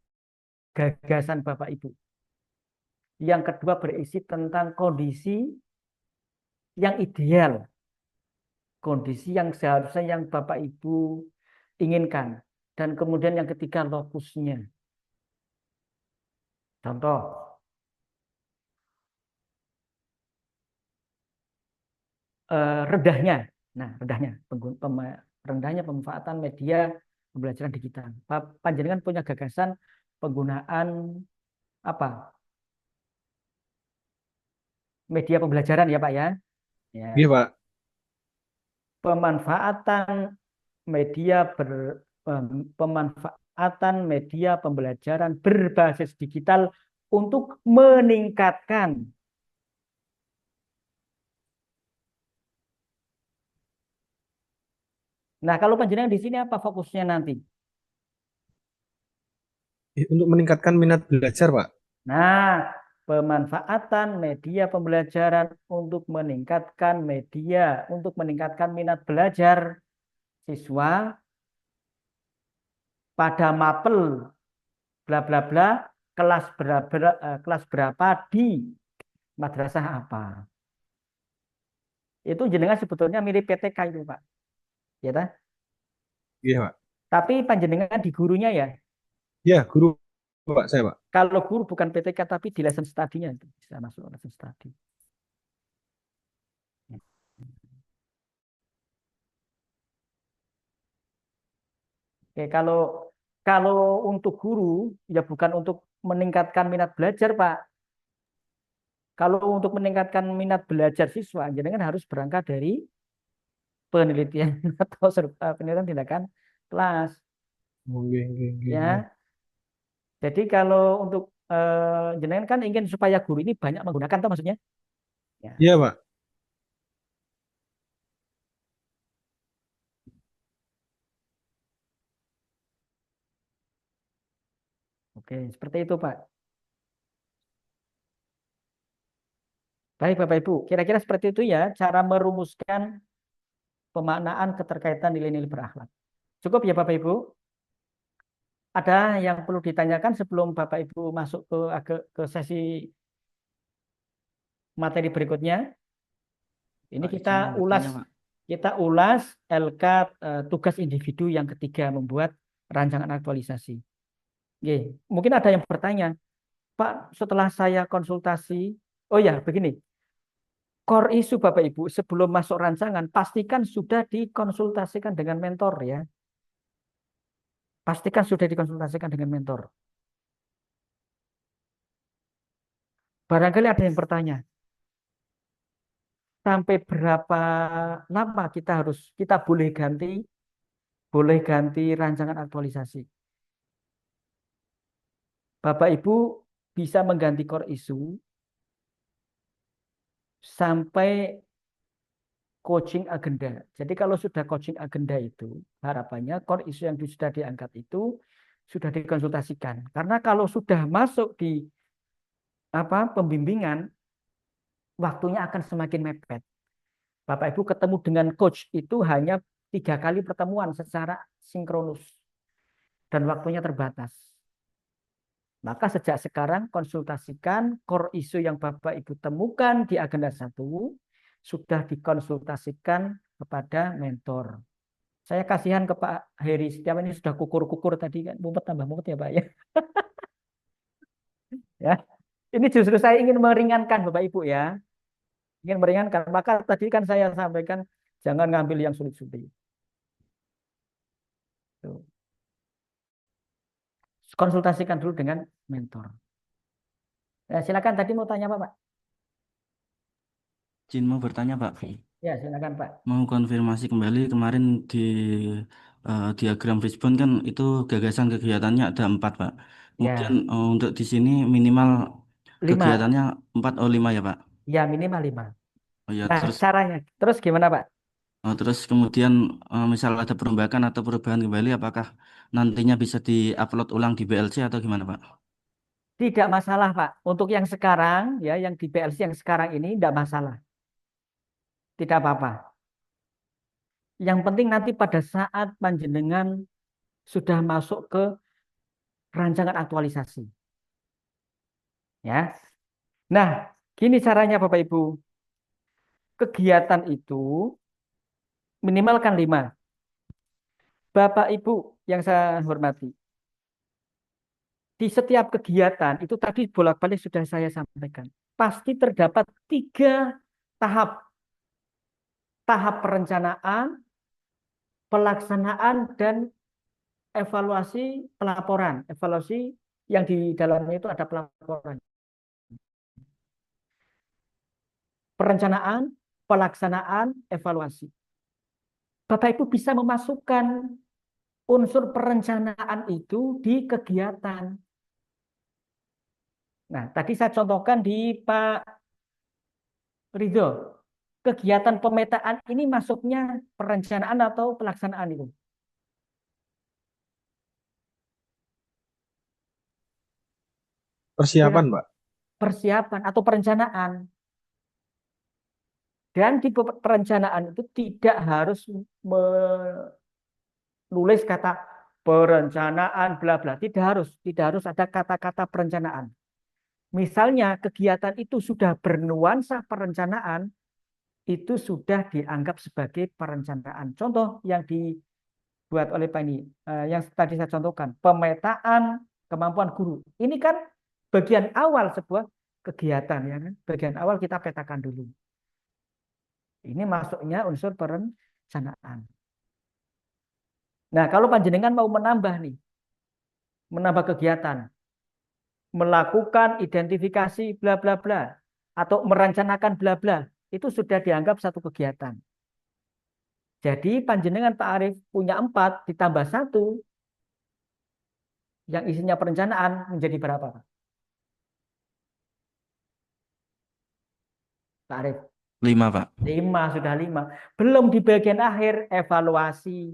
gagasan Bapak Ibu. Yang kedua berisi tentang kondisi yang ideal. Kondisi yang seharusnya yang Bapak Ibu inginkan. Dan kemudian yang ketiga lokusnya. Contoh, rendahnya. Nah, rendahnya pemanfaatan media pembelajaran digital. Panjenengan punya gagasan penggunaan apa? Media pembelajaran ya, Pak ya. Ya. Iya, Pak. Pemanfaatan media pembelajaran berbasis digital untuk meningkatkan Nah, kalau panjenengan di sini apa fokusnya nanti? Untuk meningkatkan minat belajar, Pak. Nah, pemanfaatan media pembelajaran untuk meningkatkan minat belajar siswa pada mapel bla bla bla kelas berapa di madrasah apa. Itu jenengan sebetulnya mirip PTK itu, Pak. Ya, tak? Iya, Pak. Tapi panjenengan di gurunya ya. Ya, guru Pak saya, Pak. Kalau guru bukan PTK tapi di lesson study-nya itu bisa masuk lesson study. Oke, kalau untuk guru ya bukan untuk meningkatkan minat belajar, Pak. Kalau untuk meningkatkan minat belajar siswa, jangan harus berangkat dari penelitian atau penelitian tindakan kelas. Ya. Jadi kalau untuk jenengan kan ingin supaya guru ini banyak menggunakan, toh maksudnya? Ya. Iya, Pak. Oke, seperti itu, Pak. Baik, Bapak Ibu. Kira-kira seperti itu ya cara merumuskan pemaknaan keterkaitan nilai-nilai berakhlak. Cukup ya, Bapak Ibu? Ada yang perlu ditanyakan sebelum Bapak Ibu masuk ke sesi materi berikutnya? Ini Pak, kita izin ulas bertanya, Pak. LK tugas individu yang ketiga membuat rancangan aktualisasi. Oke, mungkin ada yang bertanya, Pak, setelah saya konsultasi, oh ya, begini, core isu Bapak Ibu sebelum masuk rancangan pastikan sudah dikonsultasikan dengan mentor ya. Pastikan sudah dikonsultasikan dengan mentor. Barangkali ada yang bertanya, sampai berapa lama kita boleh ganti rancangan aktualisasi. Bapak Ibu bisa mengganti core issue sampai coaching agenda. Jadi kalau sudah coaching agenda itu, harapannya core issue yang sudah diangkat itu sudah dikonsultasikan. Karena kalau sudah masuk di pembimbingan, waktunya akan semakin mepet. Bapak Ibu ketemu dengan coach itu hanya 3 kali pertemuan secara sinkronus dan waktunya terbatas. Maka sejak sekarang konsultasikan core issue yang Bapak Ibu temukan di agenda 1 sudah dikonsultasikan kepada mentor. Saya kasihan ke Pak Heri Setiawan, ini sudah kukur-kukur tadi kan, mumpet tambah mumpet ya Pak ya. Ya. Ini justru saya ingin meringankan Bapak Ibu ya. Ingin meringankan. Maka tadi kan saya sampaikan jangan ngambil yang sulit-sulit. Tuh. Konsultasikan dulu dengan mentor. Ya, silakan tadi mau tanya apa Pak? Izin mau bertanya Pak. Ya, silakan Pak. Mau konfirmasi kembali kemarin di diagram Fishbone kan itu gagasan kegiatannya ada 4 Pak. Kemudian Ya, untuk di sini minimal 5. kegiatannya 4 oh 5 ya Pak. Ya, minimal 5. Oh ya Nah, terus caranya. Terus gimana Pak? terus kemudian misal ada perombakan atau perubahan kembali apakah nantinya bisa diupload ulang di BLC atau gimana Pak? Tidak masalah Pak. Untuk yang sekarang, ya, yang di PLC yang sekarang ini tidak masalah. Tidak apa-apa. Yang penting nanti pada saat panjenengan sudah masuk ke rancangan aktualisasi. Ya. Nah, gini caranya Bapak Ibu. Kegiatan itu minimalkan 5. Bapak Ibu yang saya hormati. Di setiap kegiatan itu tadi bolak-balik sudah saya sampaikan. Pasti terdapat 3 tahap. Tahap perencanaan, pelaksanaan, dan evaluasi pelaporan. Evaluasi yang di dalamnya itu ada pelaporan. Perencanaan, pelaksanaan, evaluasi. Bapak Ibu bisa memasukkan unsur perencanaan itu di kegiatan. Nah, tadi saya contohkan di Pak Ridho. Kegiatan pemetaan ini masuknya perencanaan atau pelaksanaan itu? Persiapan, Pak. Persiapan atau perencanaan. Dan di perencanaan itu tidak harus menulis kata perencanaan bla bla, tidak harus ada kata-kata perencanaan. Misalnya kegiatan itu sudah bernuansa perencanaan, itu sudah dianggap sebagai perencanaan. Contoh yang dibuat oleh Pak ini, yang tadi saya contohkan, pemetaan kemampuan guru. Ini kan bagian awal sebuah kegiatan, ya kan? Bagian awal kita petakan dulu. Ini masuknya unsur perencanaan. Nah, kalau panjenengan mau menambah kegiatan, melakukan identifikasi bla bla bla, atau merencanakan bla bla, itu sudah dianggap satu kegiatan. Jadi panjenengan Pak Arief punya 4 ditambah 1 yang isinya perencanaan menjadi berapa, Pak? Pak Arief? 5 Pak. 5, sudah 5. Belum di bagian akhir evaluasi.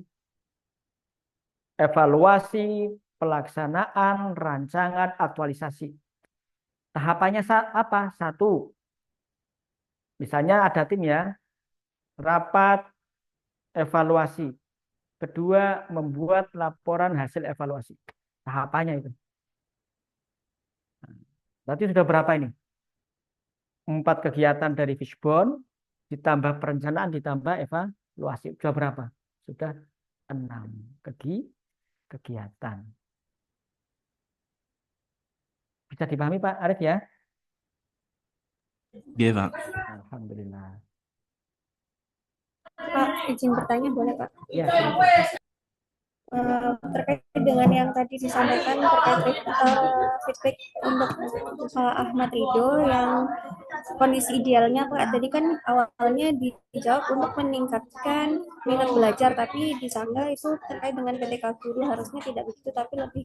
Evaluasi, pelaksanaan, rancangan, aktualisasi. Tahapannya apa? 1. Misalnya ada tim ya, rapat evaluasi. Kedua, membuat laporan hasil evaluasi. Tahapannya itu. Berarti sudah berapa ini? 4 kegiatan dari Fishbone, ditambah perencanaan, ditambah evaluasi. Sudah berapa? Sudah 6 kegiatan. Bisa dipahami Pak Arief ya? Iya Pak. Alhamdulillah. Pak, izin bertanya boleh Pak? Ya, terkait dengan yang tadi disampaikan terkait feedback untuk Ahmad Ridho yang kondisi idealnya Pak, tadi kan awalnya dijawab untuk meningkatkan minat belajar, tapi disangka itu terkait dengan PTK guru, harusnya tidak begitu tapi lebih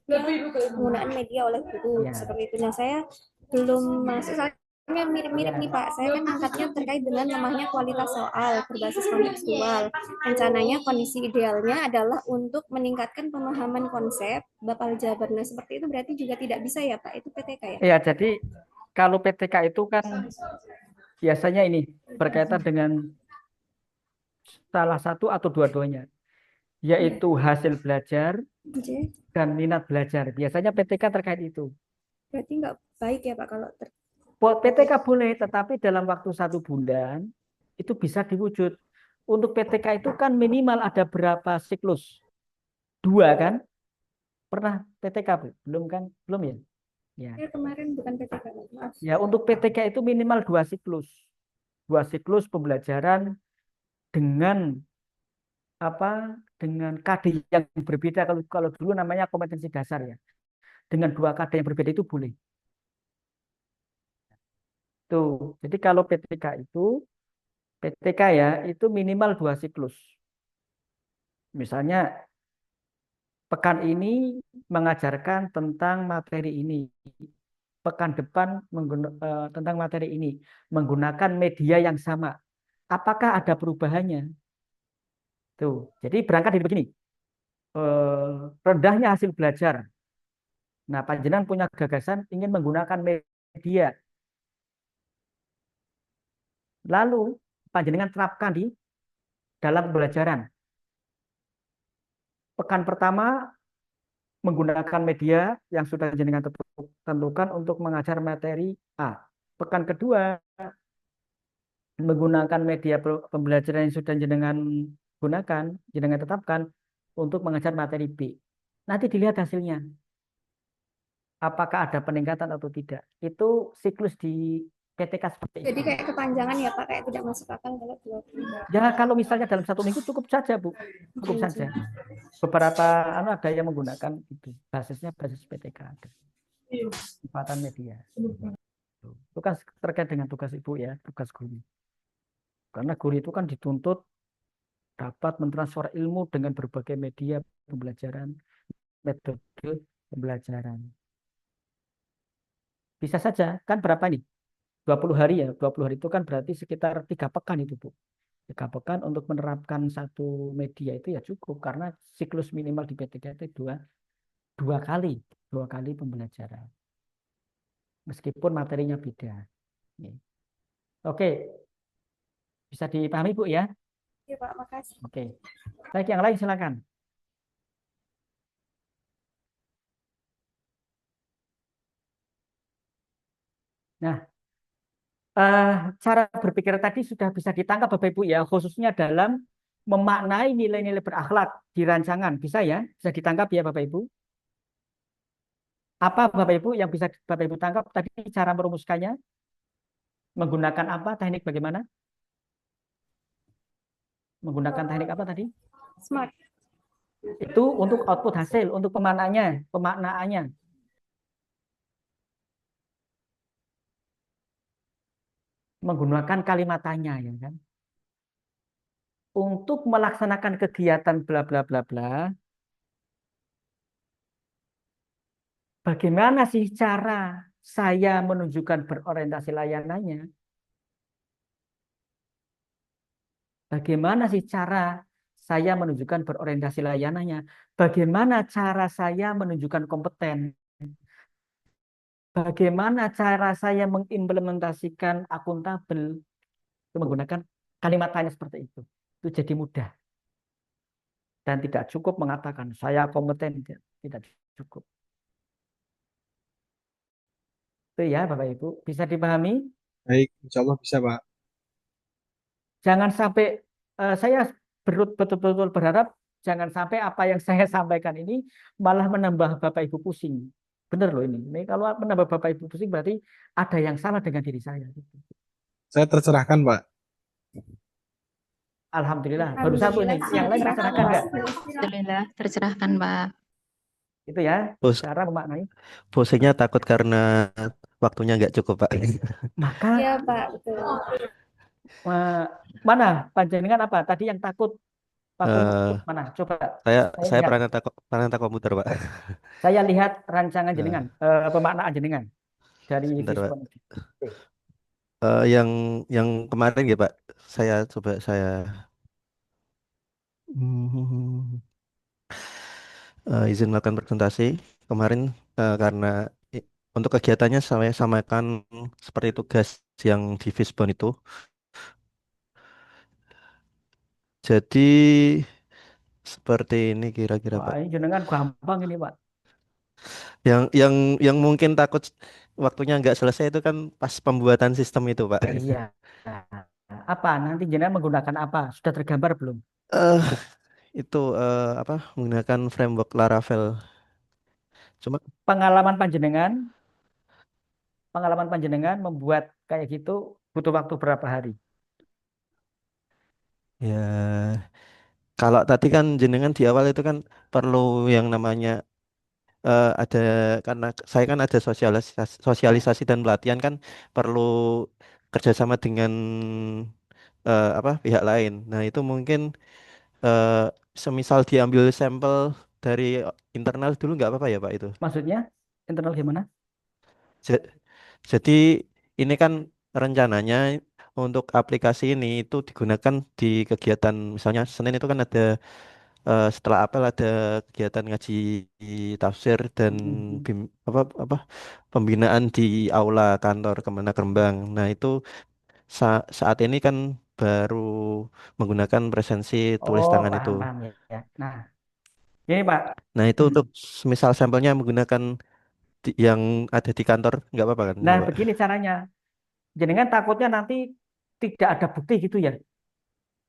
ke penggunaan media oleh guru Ya, seperti itu. Nah saya belum masuk, soalnya mirip-mirip nih Pak, saya kan angkatnya terkait dengan lemahnya kualitas soal berbasis kontekstual. Rencananya kondisi idealnya adalah untuk meningkatkan pemahaman konsep Bapal Jabar. Nah seperti itu berarti juga tidak bisa ya Pak, itu PTK ya? ya. Jadi kalau PTK itu kan biasanya ini berkaitan dengan salah satu atau dua-duanya, yaitu hasil belajar Oke. dan minat belajar. Biasanya PTK terkait itu. Berarti nggak baik ya Pak kalau PTK boleh, tetapi dalam waktu 1 bulan itu bisa diwujud. Untuk PTK itu kan minimal ada berapa siklus? 2 kan? Pernah PTK belum kan? Belum ya? Ya. saya kemarin bukan PTK, maaf. Ya, untuk PTK itu minimal 2 siklus. 2 siklus pembelajaran dengan apa? Dengan KD yang berbeda. Kalau dulu namanya kompetensi dasar ya. Dengan 2 KD yang berbeda itu boleh. Tuh. Jadi kalau PTK ya itu minimal 2 siklus. Misalnya pekan ini mengajarkan tentang materi ini. Pekan depan tentang materi ini menggunakan media yang sama. Apakah ada perubahannya? Tuh. Jadi berangkat dari begini. Rendahnya hasil belajar. Nah, panjenengan punya gagasan ingin menggunakan media. Lalu panjenengan terapkan di dalam pembelajaran. Pekan pertama menggunakan media yang sudah jenengan tentukan untuk mengajar materi A. Pekan kedua menggunakan media pembelajaran yang sudah jenengan gunakan, jenengan tetapkan untuk mengajar materi B. Nanti dilihat hasilnya. Apakah ada peningkatan atau tidak. Itu siklus di PTK seperti itu. Jadi kayak kepanjangan ya Pak, kayak tidak masuk akal kalau 20. Ya, kalau misalnya dalam 1 minggu cukup saja, Bu. Cukup saja. Beberapa ada yang menggunakan itu. Basisnya basis PTK ada. Tempatan media. Itu kan terkait dengan tugas Ibu ya, tugas guru. Karena guru itu kan dituntut dapat mentransfer ilmu dengan berbagai media pembelajaran, metode pembelajaran. Bisa saja, kan berapa nih? 20 hari ya. 20 hari itu kan berarti sekitar 3 pekan itu, Bu. 3 pekan untuk menerapkan satu media itu ya cukup. Karena siklus minimal di PTK itu dua kali pembelajaran. Meskipun materinya beda. Oke. Bisa dipahami, Bu ya? Iya Pak, makasih. Oke. Baik, yang lain silakan. Nah, cara berpikir tadi sudah bisa ditangkap Bapak Ibu ya, khususnya dalam memaknai nilai-nilai berakhlak di rancangan. Bisa ya? Bisa ditangkap ya Bapak Ibu? Apa Bapak Ibu yang bisa Bapak Ibu tangkap tadi cara merumuskannya? Menggunakan apa? Teknik bagaimana? Menggunakan teknik apa tadi? Smart. Itu untuk output hasil, untuk pemaknaannya. Menggunakan kalimat tanya ya kan. Untuk melaksanakan kegiatan bla bla bla bla. Bagaimana sih cara saya menunjukkan berorientasi layanannya? Bagaimana sih cara saya menunjukkan berorientasi layanannya? Bagaimana cara saya menunjukkan kompeten? Bagaimana cara saya mengimplementasikan akuntabel? Itu menggunakan kalimat tanya seperti itu. Itu jadi mudah. Dan tidak cukup mengatakan saya kompeten. Tidak cukup. Itu ya Bapak Ibu. Bisa dipahami? Baik, insya Allah bisa, Pak. Jangan sampai saya betul-betul berharap jangan sampai apa yang saya sampaikan ini malah menambah Bapak Ibu pusing. Benar loh ini. Ini kalau menambah Bapak Ibu pusing berarti ada yang salah dengan diri saya. Saya tercerahkan, Pak. Alhamdulillah. Baru satu ini. Alhamdulillah Yang lain tercerahkan tercerahkan nggak? Pak. Alhamdulillah tercerahkan, Pak. Itu ya. Pos Cara memaknai. posisinya takut karena waktunya nggak cukup, Pak. Maka Iya Pak, betul. mana panjenengan apa? Tadi yang takut waktu Eh, mana? Coba saya saya saya lihat. peranata komputer, Pak. Saya lihat rancangan jenengan, Eh, pemaknaan jenengan dari Sebentar, Pak. Fishbone. Oke. Yang kemarin ya, Pak. Saya Hmm, izin melakukan presentasi kemarin karena untuk kegiatannya saya samakan seperti tugas yang di Fishbone itu. Jadi seperti ini kira-kira, Wah, Pak. ini jenengan gampang ini, Pak. Yang mungkin takut waktunya nggak selesai itu kan pas pembuatan sistem itu, Pak. Iya. Apa? Nanti jenengan menggunakan apa? Sudah tergambar belum? Eh itu apa menggunakan framework Laravel. Cuma Pengalaman panjenengan, pengalaman panjenengan membuat kayak gitu butuh waktu berapa hari? ya kalau tadi kan jenengan di awal itu kan perlu yang namanya ada karena saya kan ada Ya, sosialisasi dan pelatihan kan perlu kerjasama dengan apa pihak lain. Nah itu mungkin eh, semisal diambil sampel dari internal dulu nggak apa-apa ya Pak itu. maksudnya internal gimana? Ja- Jadi ini kan rencananya untuk aplikasi ini itu digunakan di kegiatan misalnya Senin itu kan ada setelah apel ada kegiatan ngaji tafsir dan Mhm. apa pembinaan di aula kantor Kemenak Rembang. Nah, itu saat ini kan baru menggunakan presensi tulis Oh, tangan itu. paham, paham ya. Ya. Nah, ini Pak. Nah, itu Hmm. untuk misal sampelnya menggunakan yang ada di kantor nggak apa-apa kan Nah, ya, Pak? begini caranya. Jenengan takutnya nanti tidak ada bukti gitu ya.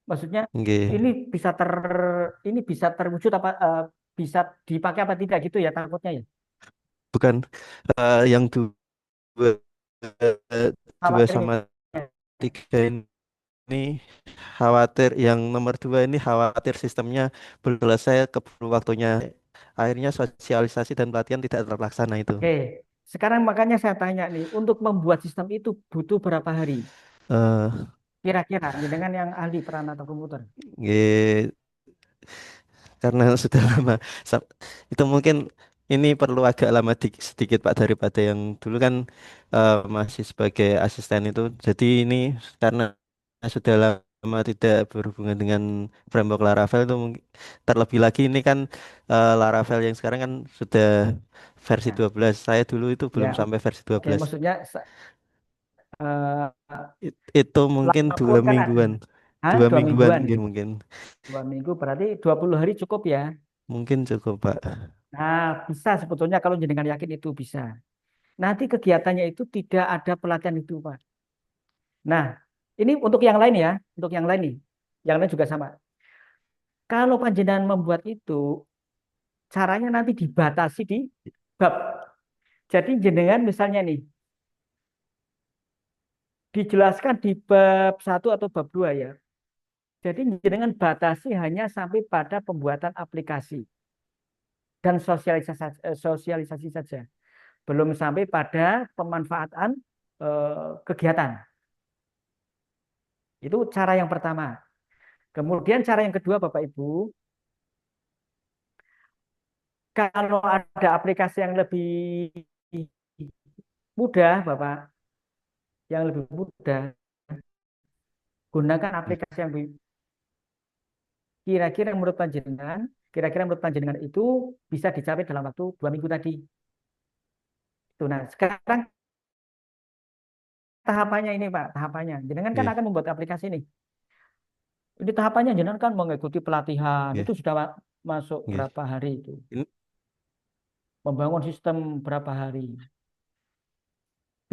Maksudnya Nggih. ini bisa ini bisa terwujud apa bisa dipakai apa tidak gitu ya takutnya ya. Bukan yang dua dua Khawatirnya. sama tiga ini khawatir yang nomor dua ini khawatir sistemnya belum selesai keburu waktunya akhirnya sosialisasi dan pelatihan tidak terlaksana itu. Oke. Sekarang makanya saya tanya nih, untuk membuat sistem itu butuh berapa hari? eh Kira-kira dengan yang ahli peranata komputer. nggih, karena sudah lama Sa- itu mungkin ini perlu agak lama sedikit Pak daripada yang dulu kan masih sebagai asisten itu jadi ini karena sudah lama tidak berhubungan dengan framework Laravel itu mungkin terlebih lagi ini kan Laravel yang sekarang kan sudah versi Ya, 12 saya dulu itu belum ya. sampai versi Oke, 12 maksudnya eh, Itu mungkin lama dua pun kan ada. mingguan Hah? dua Dua mingguan mingguan. mungkin 2 minggu berarti 20 hari cukup ya. mungkin cukup Pak. Nah, bisa sebetulnya kalau jenengan yakin itu bisa. Nanti kegiatannya itu tidak ada pelatihan itu, Pak. Nah, ini untuk yang lain ya, untuk yang lain nih. Yang lain juga sama. Kalau panjenengan membuat itu, caranya nanti dibatasi di bab. Jadi jenengan misalnya nih, dijelaskan di bab 1 atau bab 2 ya. Jadi jenengan batasi hanya sampai pada pembuatan aplikasi dan sosialisasi saja. Belum sampai pada pemanfaatan kegiatan. Itu cara yang pertama. Kemudian cara yang kedua, Bapak Ibu, kalau ada aplikasi yang lebih mudah, Bapak, yang lebih mudah, gunakan aplikasi yang kira-kira menurut panjenengan itu bisa dicapai dalam waktu 2 minggu tadi. Itu. Nah, sekarang tahapannya ini, Pak, tahapannya. Jenengan kan Nggih, akan membuat aplikasi ini. Ini tahapannya jenengan kan mengikuti pelatihan. nggih, Itu sudah masuk nggih. berapa hari itu? Ini Membangun sistem berapa hari?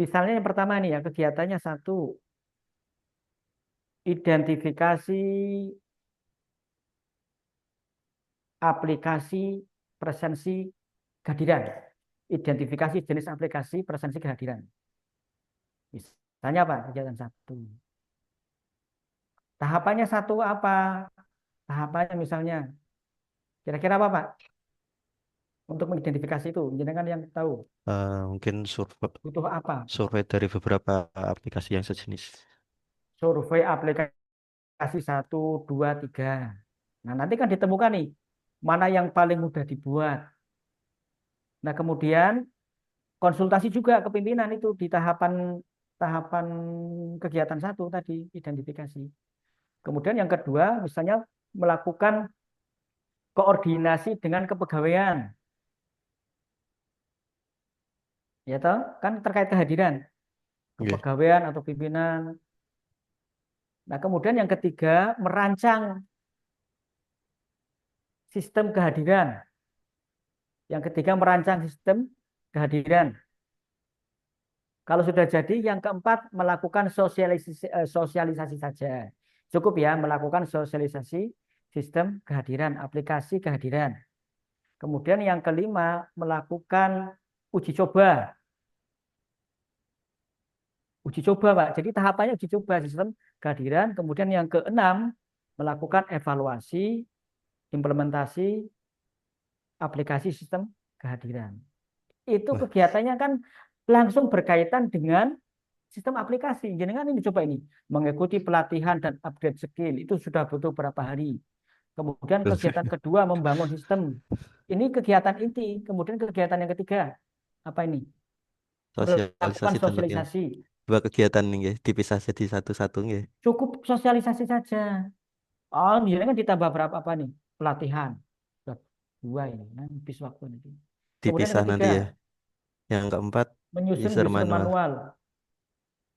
Misalnya yang pertama nih ya, kegiatannya satu, identifikasi aplikasi presensi kehadiran. Identifikasi jenis aplikasi presensi kehadiran. Misalnya apa? Kegiatan satu. Tahapannya satu apa? Tahapannya misalnya, kira-kira apa Pak? Untuk mengidentifikasi itu, jenengan yang tahu Mungkin survei, butuh apa? survei dari beberapa aplikasi yang sejenis. Survei aplikasi satu, dua, tiga. Nah, nanti kan ditemukan nih, mana yang paling mudah dibuat. Nah, kemudian konsultasi juga ke pimpinan itu di tahapan tahapan kegiatan satu tadi, identifikasi. Kemudian yang kedua, misalnya melakukan koordinasi dengan kepegawaian. Ya toh, kan terkait kehadiran Nggih. kepegawaian atau pimpinan. Nah, kemudian yang ketiga, merancang sistem kehadiran. Yang ketiga, merancang sistem kehadiran. Kalau sudah jadi, yang keempat, melakukan sosialisasi saja. Cukup ya, melakukan sosialisasi sistem kehadiran, aplikasi kehadiran. Kemudian yang kelima, melakukan uji coba. Uji coba, Pak. Jadi tahapannya uji coba sistem kehadiran. Kemudian yang keenam, melakukan evaluasi, implementasi aplikasi sistem kehadiran. Itu Wah, kegiatannya kan langsung berkaitan dengan sistem aplikasi. Jadi kan ini coba ini, mengikuti pelatihan dan upgrade skill. Itu sudah butuh berapa hari. Kemudian kegiatan kedua, membangun sistem. Ini kegiatan inti. Kemudian kegiatan yang ketiga, apa ini? Melakukan sosialisasi dan latihan. sosialisasi. Dua kegiatan nih, nggih, dipisah jadi satu-satu nggih. Cukup sosialisasi saja. Oh, ini kan ditambah berapa apa nih? Pelatihan. Sudah dua ini, nah, habis waktu nanti. Kemudian yang Dipisah nanti ketiga, ya. Yang keempat, menyusun user user manual. manual.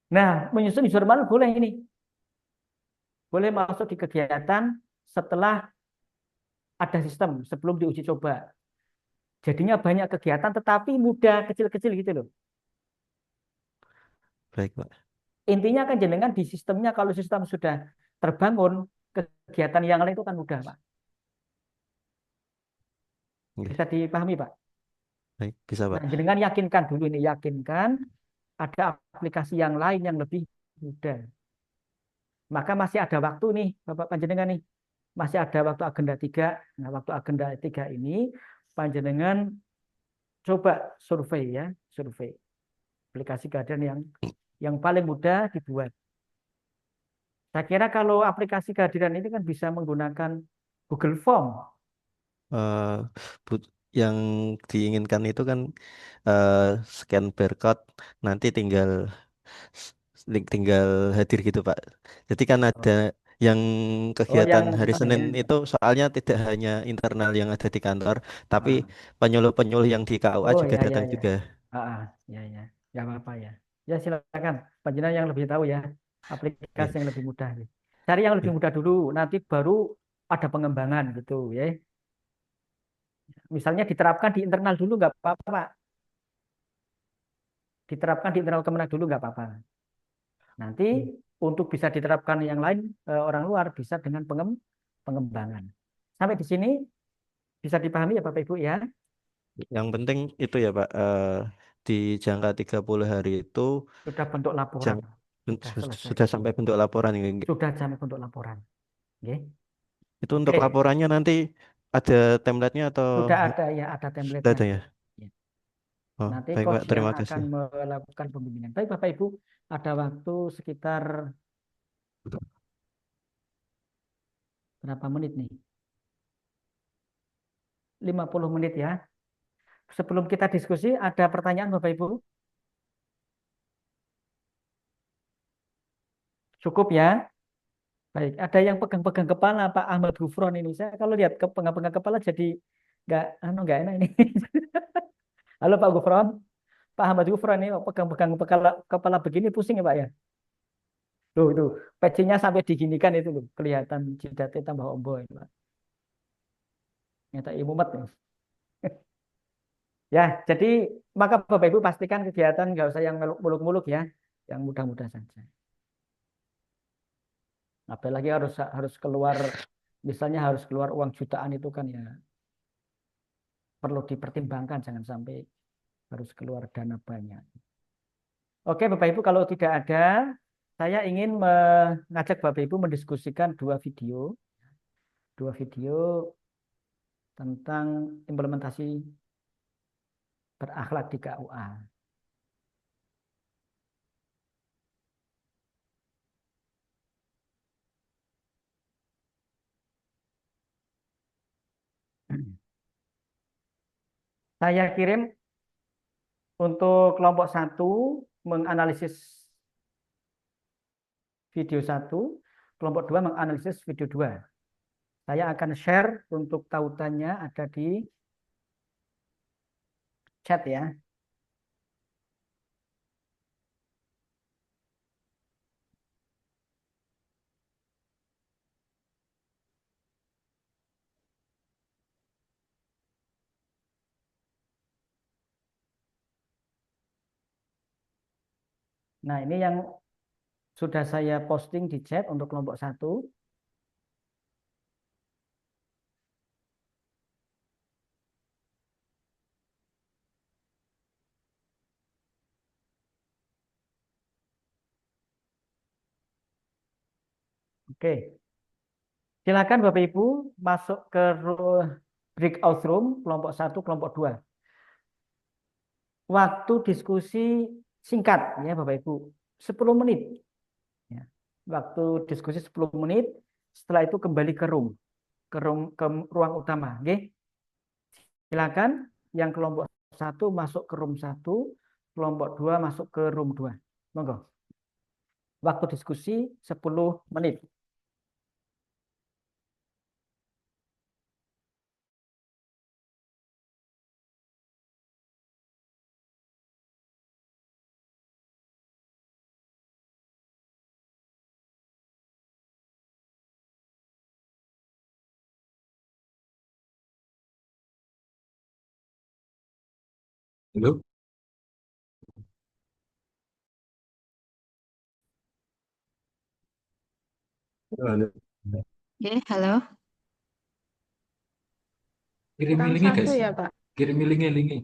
Nah, menyusun user manual boleh ini. Boleh masuk di kegiatan setelah ada sistem, sebelum diuji coba. Jadinya banyak kegiatan, tetapi mudah, kecil-kecil gitu loh. Baik, Pak. Intinya kan jenengan di sistemnya, kalau sistem sudah terbangun, kegiatan yang lain itu kan mudah, Pak. Nggih. Bisa dipahami, Pak? Baik, bisa, Pak. Nah, jenengan yakinkan dulu ini, yakinkan ada aplikasi yang lain yang lebih mudah. Maka masih ada waktu nih, Bapak Panjenengan nih. Masih ada waktu agenda 3. Nah, waktu agenda 3 ini, Panjenengan coba survei ya, survei. Aplikasi kehadiran yang paling mudah dibuat. Saya kira kalau aplikasi kehadiran ini kan bisa menggunakan Google Form. Eh, but- yang diinginkan itu kan eh, scan barcode, nanti tinggal tinggal hadir gitu, Pak. Jadi kan ada yang Oh, kegiatan yang hari anu Senin ya. itu soalnya tidak hanya internal yang ada di kantor, tapi Ah. penyuluh-penyuluh yang di KUA Oh juga ya ya datang ya. juga. Ya ya. Ya apa-apa ya. Ya silakan. Panjenengan yang lebih tahu ya. Aplikasi Iya. yang lebih mudah. Cari yang lebih mudah dulu, nanti baru ada pengembangan gitu ya. Misalnya diterapkan di internal dulu nggak apa-apa, Pak. Diterapkan di internal Kemenag dulu nggak apa-apa. Nanti untuk bisa diterapkan yang lain orang luar bisa dengan pengembangan. Sampai di sini bisa dipahami ya Bapak Ibu ya. Yang penting itu ya, Pak, di jangka 30 hari itu Sudah bentuk laporan, jang- sudah selesai. sudah sampai bentuk laporan ini. Sudah sampai bentuk laporan. Oke. Itu untuk Oke, laporannya nanti ada template-nya atau sudah ada ya, ada sudah template-nya. ada ya? Ya. Oh, Nanti baik, Pak. coach yang Terima akan kasih. melakukan pembimbingan. Baik Bapak Ibu, ada waktu sekitar berapa menit nih? 50 menit ya. Sebelum kita diskusi, ada pertanyaan Bapak Ibu? Cukup ya? Baik, ada yang pegang-pegang kepala Pak Ahmad Gufron ini. Saya kalau lihat ke pegang-pegang kepala jadi nggak enak ini. Halo Pak Gufron, Pak Ahmad Gufron ini pegang-pegang kepala, kepala begini pusing ya Pak ya. Loh itu pecinya sampai diginikan itu loh, kelihatan jidatnya tambah ombo ya, Pak. Nyata imumet nih. Ya, jadi maka Bapak Ibu pastikan kegiatan nggak usah yang muluk-muluk ya, yang mudah-mudah saja. Apalagi harus keluar, misalnya harus keluar uang jutaan itu kan ya perlu dipertimbangkan, jangan sampai harus keluar dana banyak. Oke, Bapak Ibu, kalau tidak ada, saya ingin mengajak Bapak Ibu mendiskusikan dua video tentang implementasi berakhlak di KUA. Saya kirim untuk kelompok 1 menganalisis video 1, kelompok 2 menganalisis video 2. Saya akan share untuk tautannya ada di chat ya. Nah, ini yang sudah saya posting di chat untuk kelompok 1. Oke. Silakan Bapak Ibu masuk ke breakout room kelompok 1, kelompok 2. Waktu diskusi singkat ya Bapak Ibu, 10 menit. Ya. Waktu diskusi 10 menit, setelah itu kembali ke ruang utama. Oke. Silakan yang kelompok 1 masuk ke room 1, kelompok 2 masuk ke room 2. Monggo. Waktu diskusi 10 menit. Halo? Halo. Oke, halo. Kirim Kurang linknya satu guys. ya, Pak. Kirim linknya.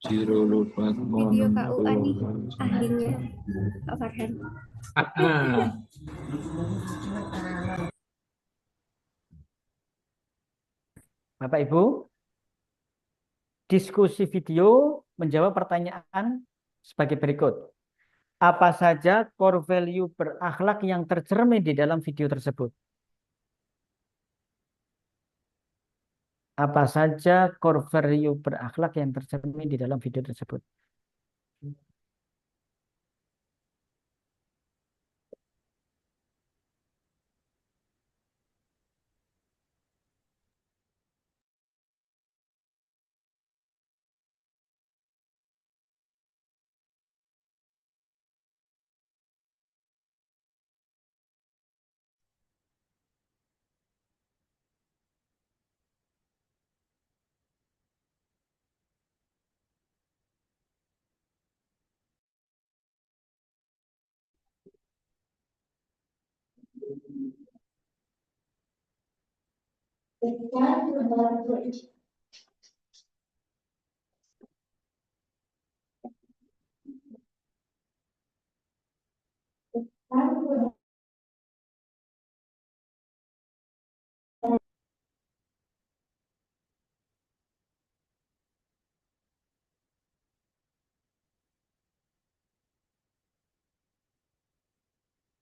Zero lupa Video KUA nih ahlinya Pak Farhan. Bapak Ibu, diskusi video menjawab pertanyaan sebagai berikut. Apa saja core value berakhlak yang tercermin di dalam video tersebut? Apa saja core value berakhlak yang tercermin di dalam video tersebut?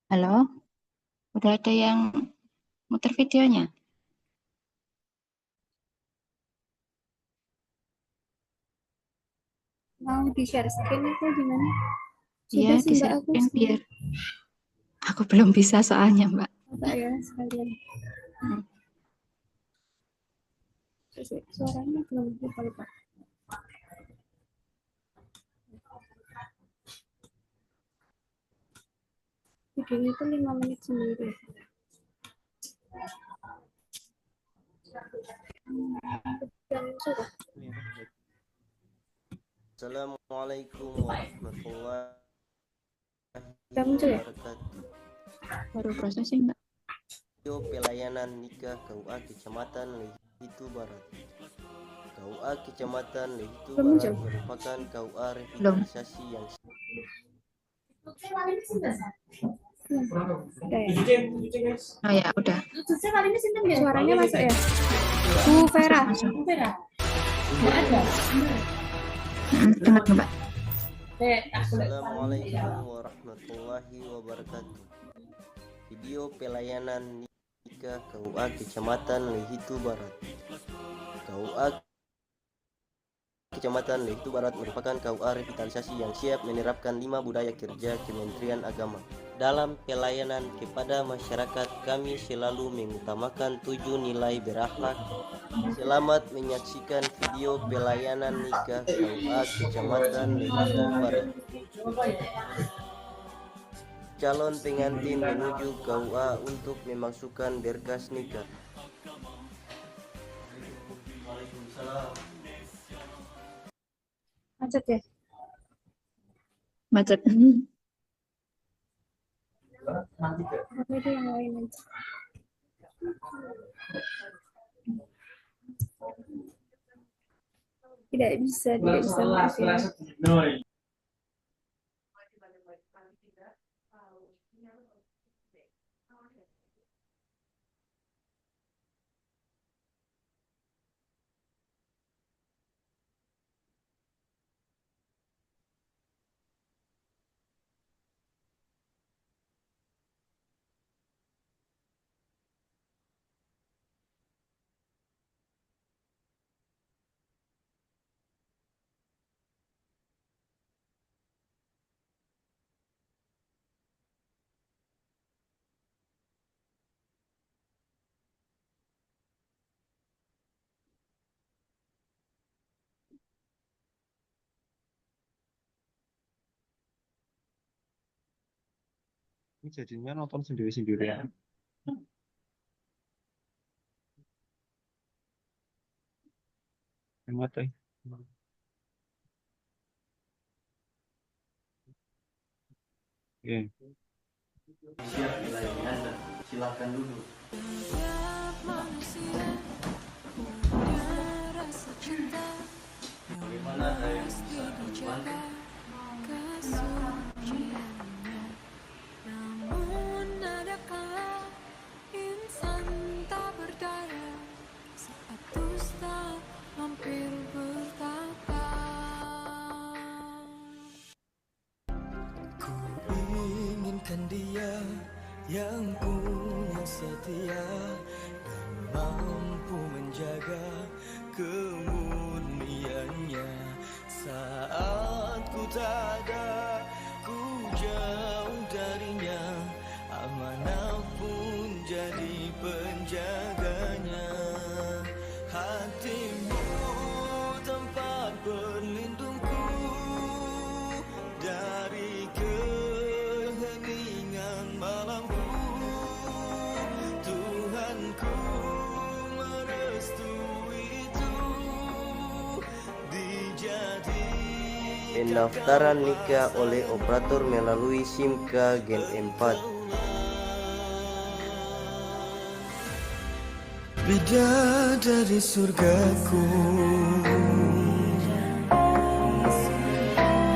Halo. Udah ada yang muter videonya? Mau di share screen atau gimana? Iya, Sudah sih di Mbak aku. share biar aku belum bisa soalnya, Mbak. Mbak ya sekalian. Suaranya belum lupa. Videonya itu 5 menit sendiri. Assalamualaikum warahmatullahi Udah muncul ya? wabarakatuh. Baru processing Mbak. Video pelayanan nikah KUA Kecamatan Lehitu Barat. KUA Kecamatan Lehitu Belum Barat muncul? merupakan KUA Belum. revitalisasi yang Udah ya? Oh ya, udah. Suaranya masuk ya? Bu Vera. Masuk. Dengar nggak Mbak? Assalamualaikum warahmatullahi wabarakatuh. Video pelayanan nikah KUA Kecamatan Lehitu Barat. KUA Kecamatan Lehitu Barat merupakan KUA revitalisasi yang siap menerapkan 5 budaya kerja Kementerian Agama. Dalam pelayanan kepada masyarakat, kami selalu mengutamakan 7 nilai berakhlak. Selamat menyaksikan video pelayanan nikah KUA Kecamatan Lehitu Barat. Calon pengantin menuju KUA untuk memasukkan berkas nikah. Macet ya? Macet. Apa itu yang lain aja? Tidak bisa masuk ya. Ini jadinya nonton sendiri-sendiri ya. Hemat ya. Oke. Siap melayani Anda. Silakan duduk. Bagaimana ada yang bisa kami bantu? Inginkan dia yang punya setia dan mampu menjaga kemurniannya. Saat ku tak ada, ku jauh darinya, amanah pun jadi penjaganya. Hatimu tempat berlindungku dari keheningan malamku. Tuhanku merestui itu dijadi. Pendaftaran nikah oleh operator melalui SIMK Gen 4. Bidadari surgaku.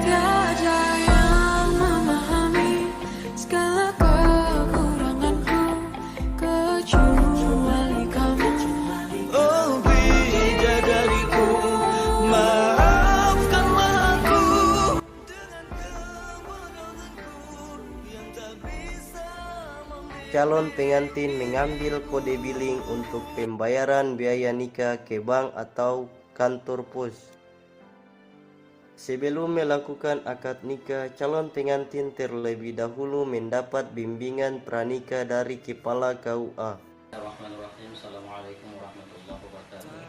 Tiada yang memahami segala kekuranganku kecuali kamu. Oh bidadariku, maafkanlah aku dengan kebodohanku yang tak bisa Calon pengantin mengambil kode billing untuk pembayaran biaya nikah ke bank atau kantor pos. Sebelum melakukan akad nikah, calon pengantin terlebih dahulu mendapat bimbingan pranikah dari Kepala KUA. Bismillahirrahmanirrahim. Assalamualaikum warahmatullahi wabarakatuh.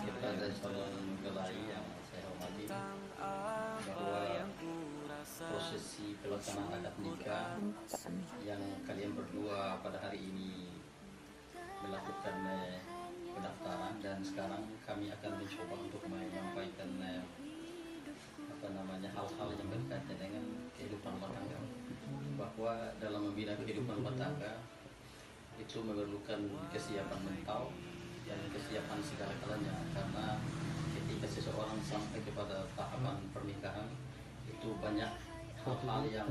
Kepada calon mempelai yang saya hormati, bahwa prosesi pelaksanaan akad nikah yang kalian berdua pada hari ini melakukan pendaftaran, dan sekarang kami akan mencoba untuk menyampaikan hal-hal yang berkaitan dengan kehidupan rumah tangga, bahwa dalam membina kehidupan rumah tangga itu memerlukan kesiapan mental dan kesiapan segala galanya, karena ketika seseorang sampai kepada tahapan pernikahan itu banyak hal-hal yang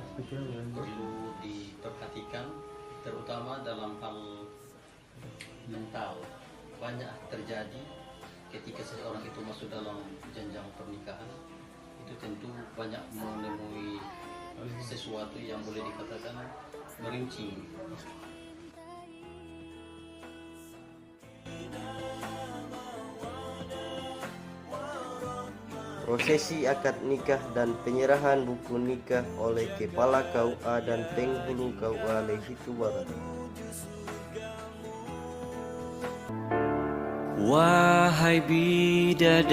perlu diperhatikan, terutama dalam hal mental. Banyak terjadi ketika seseorang itu masuk dalam jenjang pernikahan, itu tentu banyak menemui sesuatu yang boleh dikatakan merincing. Prosesi akad nikah dan penyerahan buku nikah oleh Kepala KUA dan Penghulu KUA Lehitu Barat. Wahai bidadariku,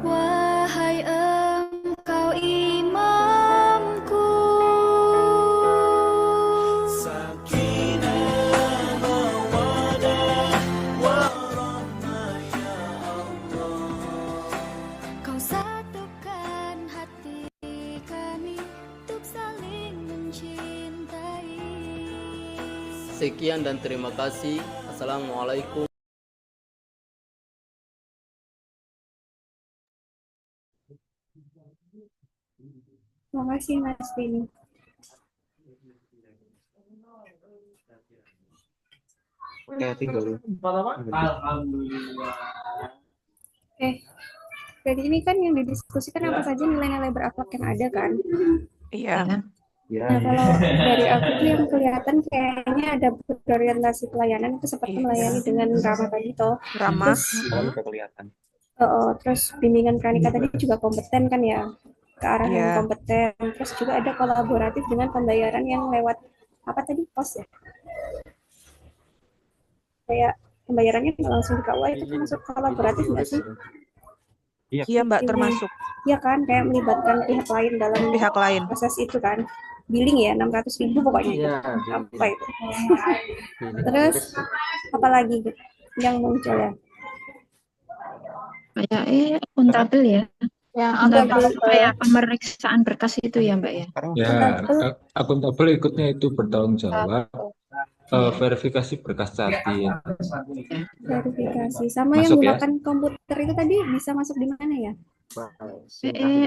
Wahai engkau imamku, sakinah mawadah warahmah ya Allah. kau satukan hati kami untuk saling mencintai. Sekian dan terima kasih. Assalamualaikum. Terima kasih Mas Bini. Berarti ini kan yang didiskusikan apa saja nilai-nilai berakhlak yang ada kan? Iya. Nah, kalau dari aku tuh yang kelihatan kayaknya ada berorientasi pelayanan itu seperti melayani dengan ramah tadi toh. Ramah. Terus bimbingan pranikah tadi juga kompeten kan ya, ke arah yang Iya. kompeten. Terus juga ada kolaboratif dengan pembayaran yang lewat apa tadi, pos ya? Kayak pembayarannya nggak langsung di KUA itu termasuk kolaboratif nggak sih? Iya Mbak, termasuk Iya kan, kayak melibatkan pihak lain dalam pihak lain. proses itu kan. Billing ya 600.000 pokoknya. Iya, Apa itu? Terus apa lagi yang muncul ya? Kayak akuntabel ya. Akuntabel Akuntabel. kayak pemeriksaan berkas itu ya Mbak ya. Ya, akuntabel ikutnya itu bertanggung jawab, verifikasi berkas Cati. Verifikasi sama yang Masuk ya? menggunakan komputer itu tadi bisa masuk di mana ya?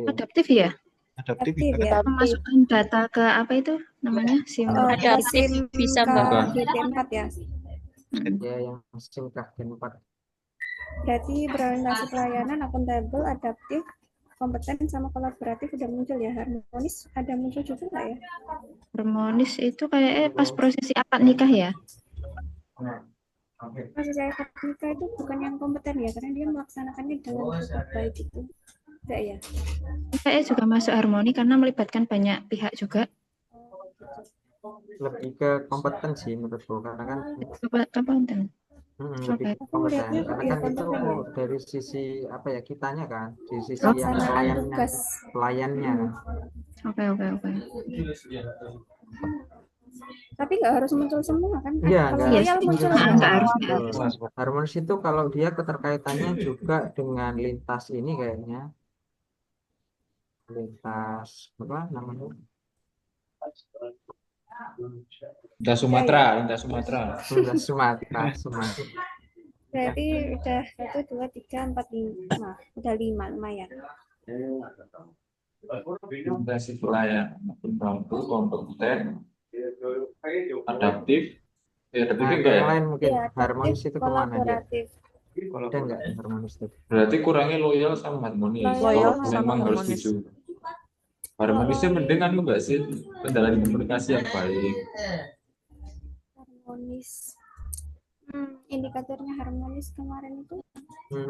Adaptif ya. Adaptif ya. Memasukkan data ke apa itu namanya? SIM. Adaptif bisa Mbak. GT4 ya. Ya, yang SIM K4. Berarti berorientasi pelayanan, akuntabel, adaptif, kompeten sama kolaboratif udah muncul ya. Harmonis ada muncul juga nggak ya? Harmonis itu kayak pas prosesi akad nikah ya. Proses akad nikah itu bukan yang kompeten ya, karena dia melaksanakannya dengan cukup baik itu. Enggak ya? Kayak juga masuk harmoni karena melibatkan banyak pihak juga. Lebih ke kompeten sih menurutku, karena kan Kompeten. lebih Oke. kompeten, lihatnya karena ya kan itu kompeten ya. dari sisi apa ya, kitanya kan, di sisi yang Pelaksanaan tugas. pelayannya kan. Oke. Tapi nggak harus muncul semua kan? Iya, Kalau nggak loyal harus muncul muncul semua. semua. Harmonis itu kalau dia keterkaitannya juga dengan lintas ini kayaknya, lintas apa namanya? Lintas Sumatera, lintas Sumatera. Lintas Sumatera. Berarti udah 1, 2, 3, 4, 5. Udah 5 lumayan. Lintas pelayanan, membantu, kompeten, adaptif. Ya, adaptif Nah, enggak ya? yang lain mungkin Iya, harmonis itu kemana dia? kolaboratif. Ada nggak yang harmonis itu? Berarti kurangnya loyal sama harmonis. Loyal Kalau sama memang harus harmonis. setuju. Harmonisnya mending kan enggak sih? Kendala komunikasi yang baik. Harmonis. Indikatornya harmonis kemarin itu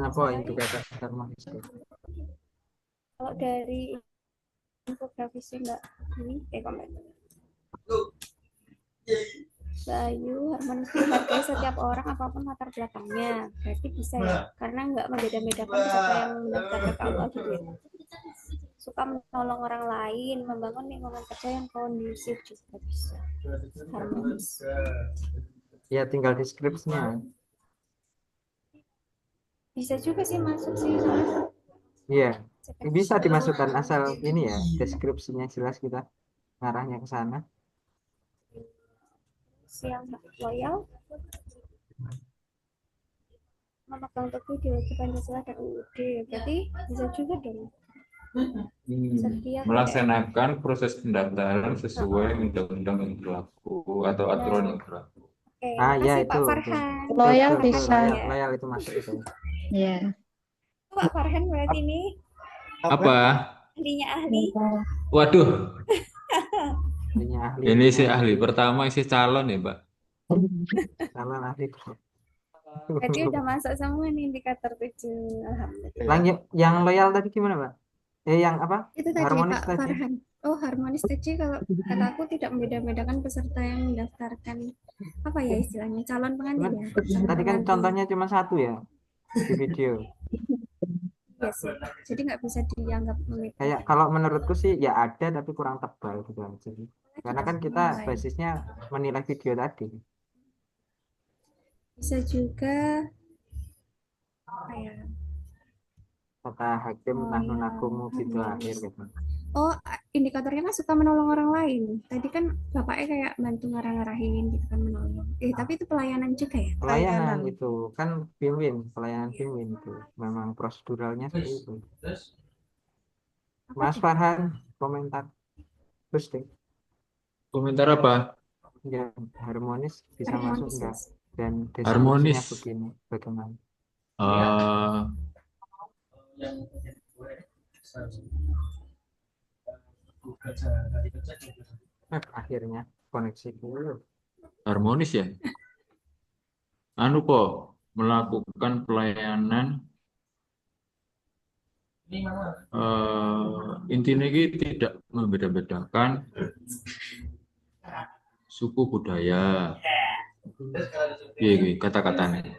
Apa indikator harmonis itu? kalau dari infografisnya nggak komen. Bayu, harmonis itu menghargai setiap orang apapun latar belakangnya. Berarti bisa ya, karena nggak membeda-bedakan peserta yang mendaftar ke KUA gitu ya. Suka menolong orang lain, membangun lingkungan kerja yang kondusif juga bisa. Harmonis. Ya tinggal deskripsinya. Bisa juga sih masuk sih soalnya Iya, cepat. bisa dimasukkan asal ini ya, deskripsinya jelas kita ngarahnya ke sana. Yang loyal memegang teguh di wajib Pancasila dan UUD. Berarti bisa juga dong. Setia pada Melaksanakan proses pendaftaran sesuai undang-undang yang berlaku atau aturan yang berlaku. Oke, Ah ya makasih itu, Pak tuh. Farhan. Loyal Betul, bisa. loyal itu masuk itu. Iya. Pak Farhan berarti ini Apa? ahlinya ahli. Waduh, Ahlinya ahli. ini si ahli pertama, si calon ya, Mbak. Calon ahli. Berarti udah masuk semua nih indikator 7. Alhamdulillah. Yang loyal tadi gimana, Pak? Yang apa? Itu tadi Harmonis Pak tadi. Farhan. Oh, harmonis tadi kalau kata aku tidak membeda-bedakan peserta yang mendaftarkan apa ya istilahnya calon pengantin ya. Calon Tadi kan pengantin. contohnya cuma satu ya di video. Iya sih. Jadi nggak bisa dianggap memiliki. Kayak kalau menurutku sih ya ada tapi kurang tebal gitu aja. Karena kan kita basisnya menilai video tadi. Bisa juga apa ya? Kata hakim nahnu nakumu gitu akhir gitu. Oh, indikatornya kan suka menolong orang lain. Tadi kan bapaknya kayak bantu ngarah-ngarahin gitu kan menolong. Tapi itu pelayanan juga ya? Pelayanan itu kan win-win, pelayanan win-win itu. Memang proseduralnya seperti itu. Mas Farhan, komentar. Terus deh. Komentar apa? Ya, harmonis bisa masuk enggak? Dan Harmonis. deskripsinya begini, bagaimana? Akhirnya koneksi dulu. Harmonis ya? Anu kok melakukan pelayanan intinya ini tidak membeda-bedakan suku budaya. Iya, kata-katanya.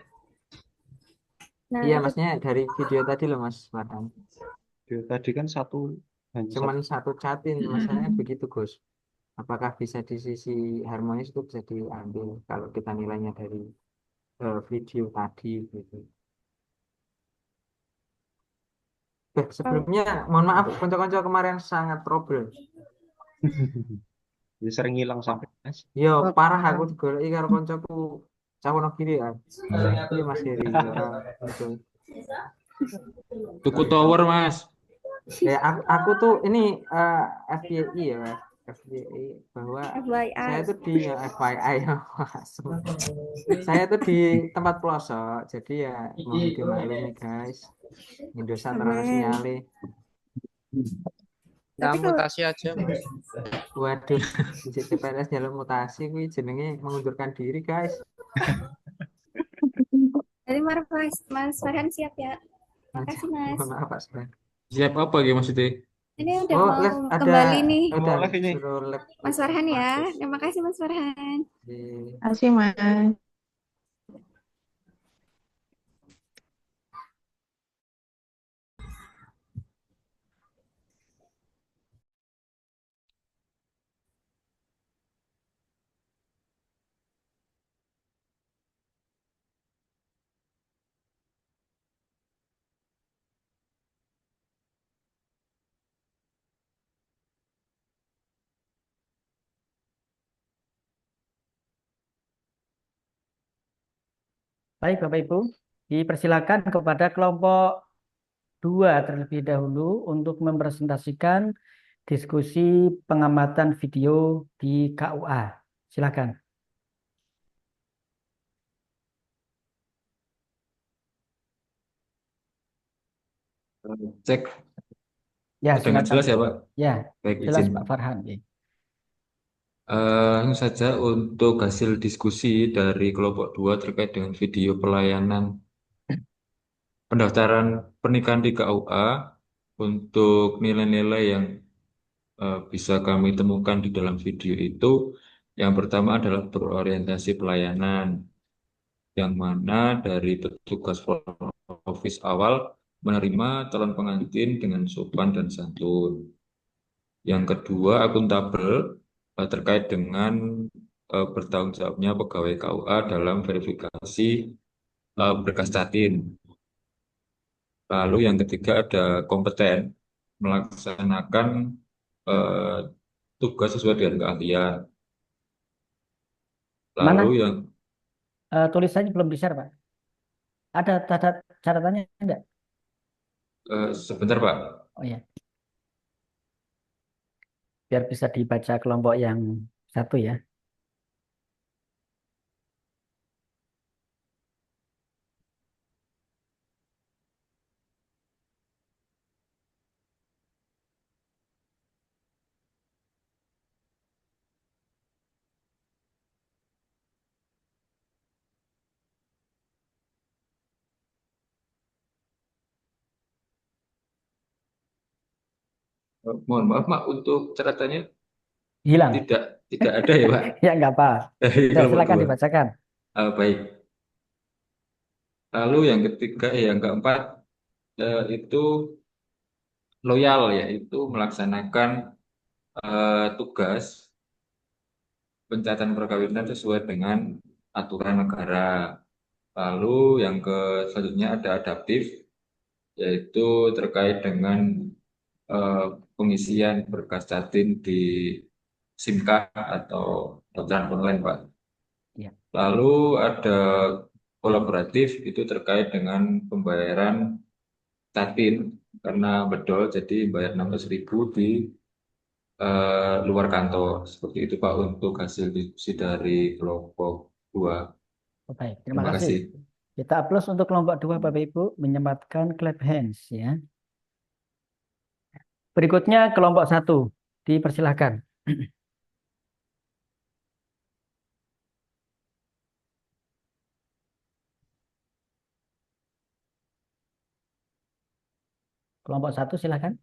Iya, maksudnya dari video tadi loh Mas Farhan. Video tadi kan Cuman satu catin, masalahnya begitu Gus. Apakah bisa di sisi harmonis itu bisa diambil kalau kita nilainya dari video tadi gitu. Sebelumnya mohon maaf konco-konco kemarin sangat trouble. Jadi sering hilang sampai Mas. Yo parah aku digoleki karo koncoku cawono kiri ya. Ini Mas Heri gitu. Tuku tower Mas. Ya aku tuh ini FYI ya Mas. FYI bahwa saya tuh di FYI saya tuh di tempat pelosok jadi ya mohon dimaklumi guys. Indosat terus nyale. Nah, mutasi aja. Waduh, di CPNS jalur mutasi kuwi jenenge mengundurkan diri, guys. Jadi Mas Farhan siap ya. Makasih Mas. Maaf Pak Farhan. Siap apa ya maksudnya? Ini udah mau kembali nih. Udah Mas Farhan ya. Terima kasih Mas Farhan. Terima kasih Mas. Baik Bapak Ibu, dipersilakan kepada kelompok 2 terlebih dahulu untuk mempresentasikan diskusi pengamatan video di KUA. Silakan. Cek. Ya, dengan silakan. jelas ya Pak? Ya, baik, jelas izin. Pak Farhan. Ini saja untuk hasil diskusi dari kelompok 2 terkait dengan video pelayanan pendaftaran pernikahan di KUA untuk nilai-nilai yang bisa kami temukan di dalam video itu. Yang pertama adalah berorientasi pelayanan, yang mana dari petugas office awal menerima calon pengantin dengan sopan dan santun. Yang kedua, akuntabel terkait dengan bertanggung jawabnya pegawai KUA dalam verifikasi berkas Jatim. Lalu yang ketiga ada kompeten, melaksanakan eh, tugas sesuai dengan keahlian. Mana Lalu yang tulisannya belum di-share, Pak? Ada catatannya enggak? sebentar Pak. Oh ya, biar bisa dibaca kelompok yang satu ya. Mohon maaf Pak, untuk catatannya Hilang. tidak tidak ada ya Pak. Ya enggak apa. Dari Ya, kelompok silakan 2. dibacakan. Baik. Lalu yang ketiga, yang keempat itu loyal, yaitu melaksanakan tugas pencatatan perkawinan sesuai dengan aturan negara. Lalu yang selanjutnya ada adaptif, yaitu terkait dengan pengisian berkas Jatim di SIMKA atau daftaran online, Pak. Ya. Lalu ada kolaboratif, itu terkait dengan pembayaran Jatim karena bedol, jadi bayar 16.000 di luar kantor. Seperti itu Pak untuk hasil diskusi dari kelompok 2. Baik, terima Terima kasih. kasih. Kita aplaus untuk kelompok 2 Bapak Ibu menyempatkan clap hands ya. Berikutnya kelompok 1 dipersilahkan. Kelompok 1 silakan.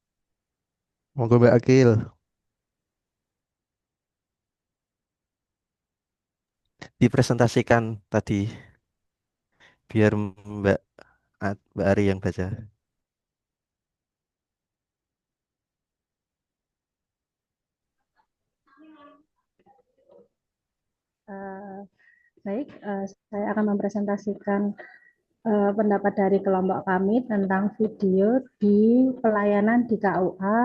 Monggo Mbak Akil. Dipresentasikan tadi biar Mbak Ari yang baca. Baik, saya akan mempresentasikan pendapat dari kelompok kami tentang video di pelayanan di KUA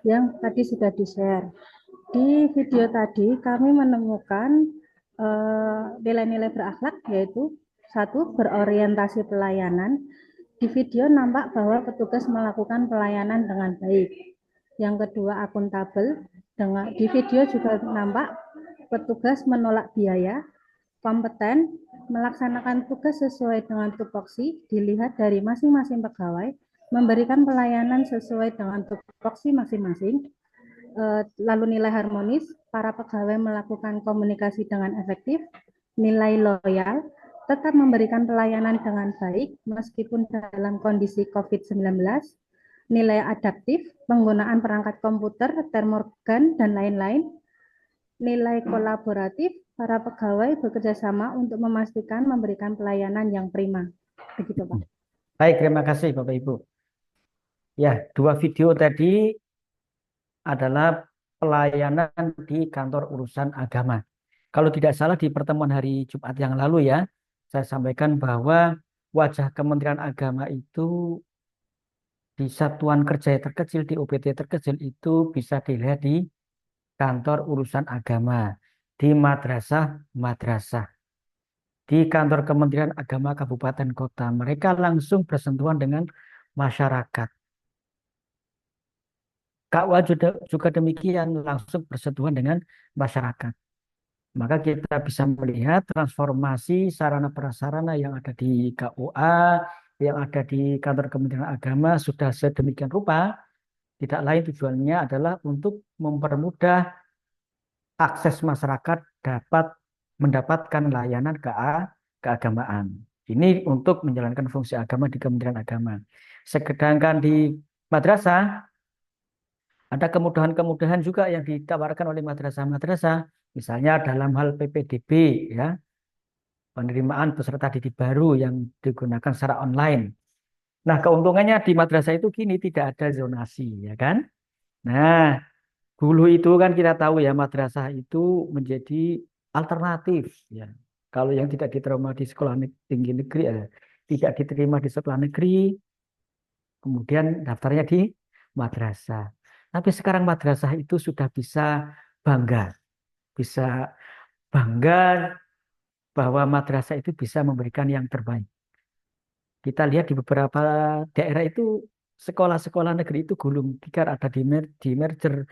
yang tadi sudah di-share. Di video tadi kami menemukan nilai-nilai berakhlak, yaitu 1, berorientasi pelayanan. Di video nampak bahwa petugas melakukan pelayanan dengan baik. Yang kedua, akuntabel. Di video juga nampak petugas menolak biaya, kompeten, melaksanakan tugas sesuai dengan tupoksi, dilihat dari masing-masing pegawai, memberikan pelayanan sesuai dengan tupoksi masing-masing, lalu nilai harmonis, para pegawai melakukan komunikasi dengan efektif, nilai loyal, tetap memberikan pelayanan dengan baik meskipun dalam kondisi COVID-19, nilai adaptif, penggunaan perangkat komputer, termorgan, dan lain-lain, nilai kolaboratif, para pegawai bekerja sama untuk memastikan memberikan pelayanan yang prima. Begitu, Pak. Baik, terima kasih Bapak Ibu. Ya, 2 video tadi adalah pelayanan di kantor urusan agama. Kalau tidak salah di pertemuan hari Jumat yang lalu ya, saya sampaikan bahwa wajah Kementerian Agama itu di satuan kerja terkecil, di OPT terkecil itu bisa dilihat di kantor urusan agama, di madrasah, di kantor Kementerian Agama Kabupaten Kota. Mereka langsung bersentuhan dengan masyarakat. KUA juga demikian, langsung bersentuhan dengan masyarakat. Maka kita bisa melihat transformasi sarana prasarana yang ada di KUA, yang ada di kantor Kementerian Agama sudah sedemikian rupa, tidak lain tujuannya adalah untuk mempermudah akses masyarakat dapat mendapatkan layanan keagamaan. Ini untuk menjalankan fungsi agama di Kementerian Agama. Sedangkan di madrasah, ada kemudahan-kemudahan juga yang ditawarkan oleh madrasah-madrasah, misalnya dalam hal PPDB, ya, penerimaan peserta didik baru yang digunakan secara online. Nah, keuntungannya di madrasah itu kini tidak ada zonasi, ya kan? Nah, dulu itu kan kita tahu ya madrasah itu menjadi alternatif, ya. Kalau yang tidak diterima di sekolah tinggi negeri, tidak diterima di sekolah negeri, kemudian daftarnya di madrasah. Tapi sekarang madrasah itu sudah bisa bangga bahwa madrasah itu bisa memberikan yang terbaik. Kita lihat di beberapa daerah itu sekolah-sekolah negeri itu gulung tikar, ada di merger,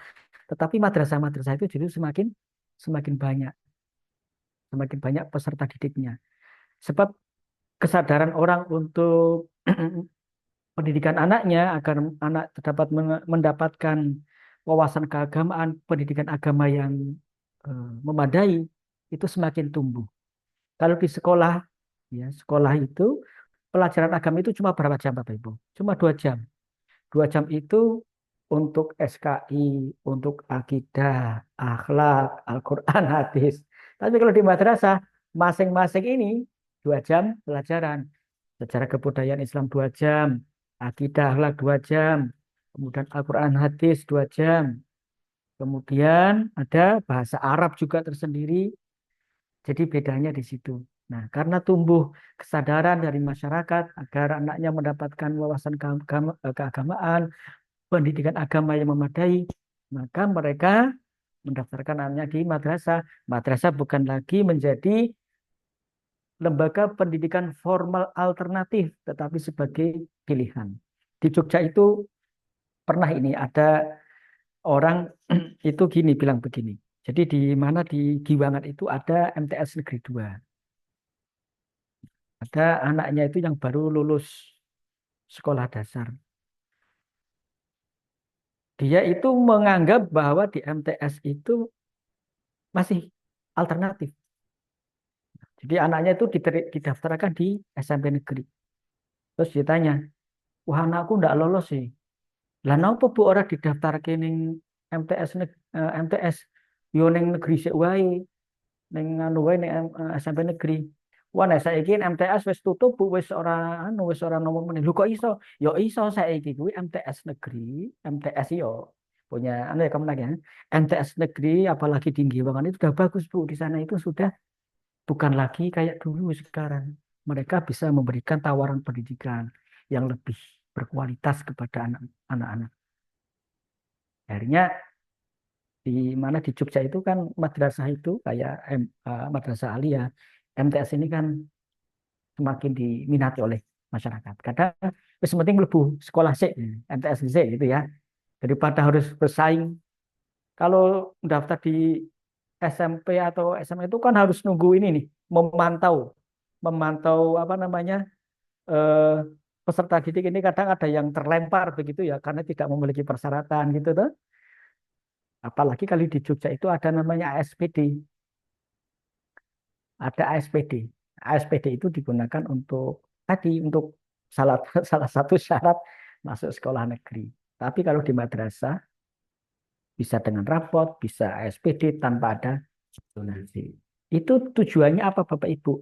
tetapi madrasah-madrasah itu justru semakin banyak peserta didiknya. Sebab kesadaran orang untuk pendidikan anaknya agar anak dapat mendapatkan wawasan keagamaan, pendidikan agama yang memadai itu semakin tumbuh. Kalau di sekolah, ya sekolah itu pelajaran agama itu cuma berapa jam Bapak Ibu? Cuma 2 jam. 2 jam itu untuk SKI, untuk akidah, akhlak, Al-Quran, hadis. Tapi kalau di madrasah, masing-masing ini 2 jam pelajaran. Sejarah kebudayaan Islam 2 jam, akidah, akhlak 2 jam, kemudian Al-Quran, hadis 2 jam. Kemudian ada bahasa Arab juga tersendiri. Jadi bedanya di situ. Nah, karena tumbuh kesadaran dari masyarakat agar anaknya mendapatkan wawasan keagamaan, pendidikan agama yang memadai, maka mereka mendaftarkan anaknya di madrasah. Madrasah bukan lagi menjadi lembaga pendidikan formal alternatif, tetapi sebagai pilihan. Di Jogja itu pernah ini ada orang itu bilang begini. Jadi di mana di Giwangan itu ada MTS Negeri 2. Ada anaknya itu yang baru lulus sekolah dasar. Dia itu menganggap bahwa di MTS itu masih alternatif. Jadi anaknya itu didaftarkan di SMP negeri. Terus ditanya, wah anakku ndak lolos sih. Lah napa Bu ora didaftarke ning MTS yo ning negeri sik wae. Ning anu wae ning SMP negeri. Wah nek saiki MTS wis tutup Bu, wis ora nomor meneh. Lho kok iso? Yo iso saiki kuwi MTS negeri, MTS yo punya anu ya Kemenak ya. MTS negeri apalagi di Giwangan itu sudah bagus Bu. Di sana itu sudah bukan lagi kayak dulu sekarang. Mereka bisa memberikan tawaran pendidikan yang lebih berkualitas kepada anak-anak. Akhirnya di mana di Jogja itu kan madrasah itu kayak madrasah aliyah, MTS ini kan semakin diminati oleh masyarakat. Kadang wis penting mlebu sekolah sik, MTS sik gitu ya. Daripada harus bersaing. Kalau daftar di SMP atau SMA itu kan harus nunggu ini nih, memantau apa namanya peserta didik ini kadang ada yang terlempar begitu ya karena tidak memiliki persyaratan gitu tuh. Apalagi kali di Jogja itu ada namanya ASPD. Ada ASPD. ASPD itu digunakan untuk salah satu syarat masuk sekolah negeri. Tapi kalau di madrasah bisa dengan rapot, bisa ASPD tanpa ada donasi. Itu tujuannya apa Bapak Ibu?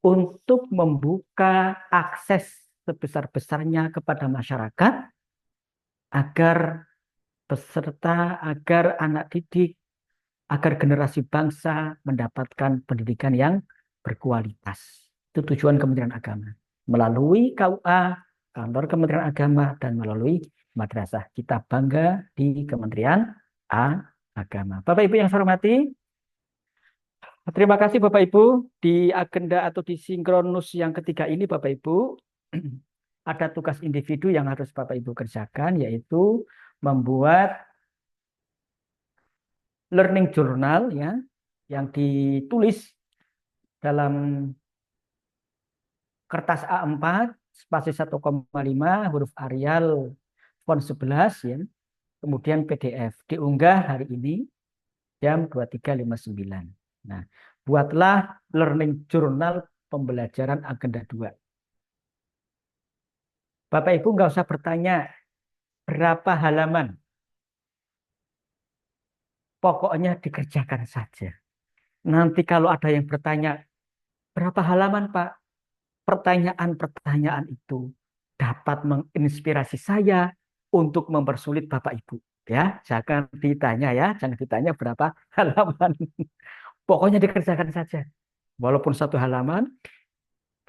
Untuk membuka akses sebesar-besarnya kepada masyarakat agar peserta, agar anak didik, agar generasi bangsa mendapatkan pendidikan yang berkualitas. Itu tujuan Kementerian Agama. Melalui KUA, kantor Kementerian Agama, dan melalui madrasah. Kita bangga di Kementerian Agama. Bapak Ibu yang saya hormati, terima kasih Bapak Ibu. Di agenda atau di sinkronus yang ketiga ini Bapak Ibu, ada tugas individu yang harus Bapak Ibu kerjakan, yaitu membuat learning journal ya, yang ditulis dalam kertas A4 spasi 1,5 huruf Arial font 11 ya. Kemudian PDF diunggah hari ini jam 23.59. Nah, buatlah learning journal pembelajaran agenda 2. Bapak Ibu nggak usah bertanya berapa halaman. Pokoknya dikerjakan saja. Nanti kalau ada yang bertanya, berapa halaman Pak? Pertanyaan-pertanyaan itu dapat menginspirasi saya untuk mempersulit Bapak Ibu. Ya, jangan ditanya berapa halaman. Pokoknya dikerjakan saja. Walaupun 1 halaman,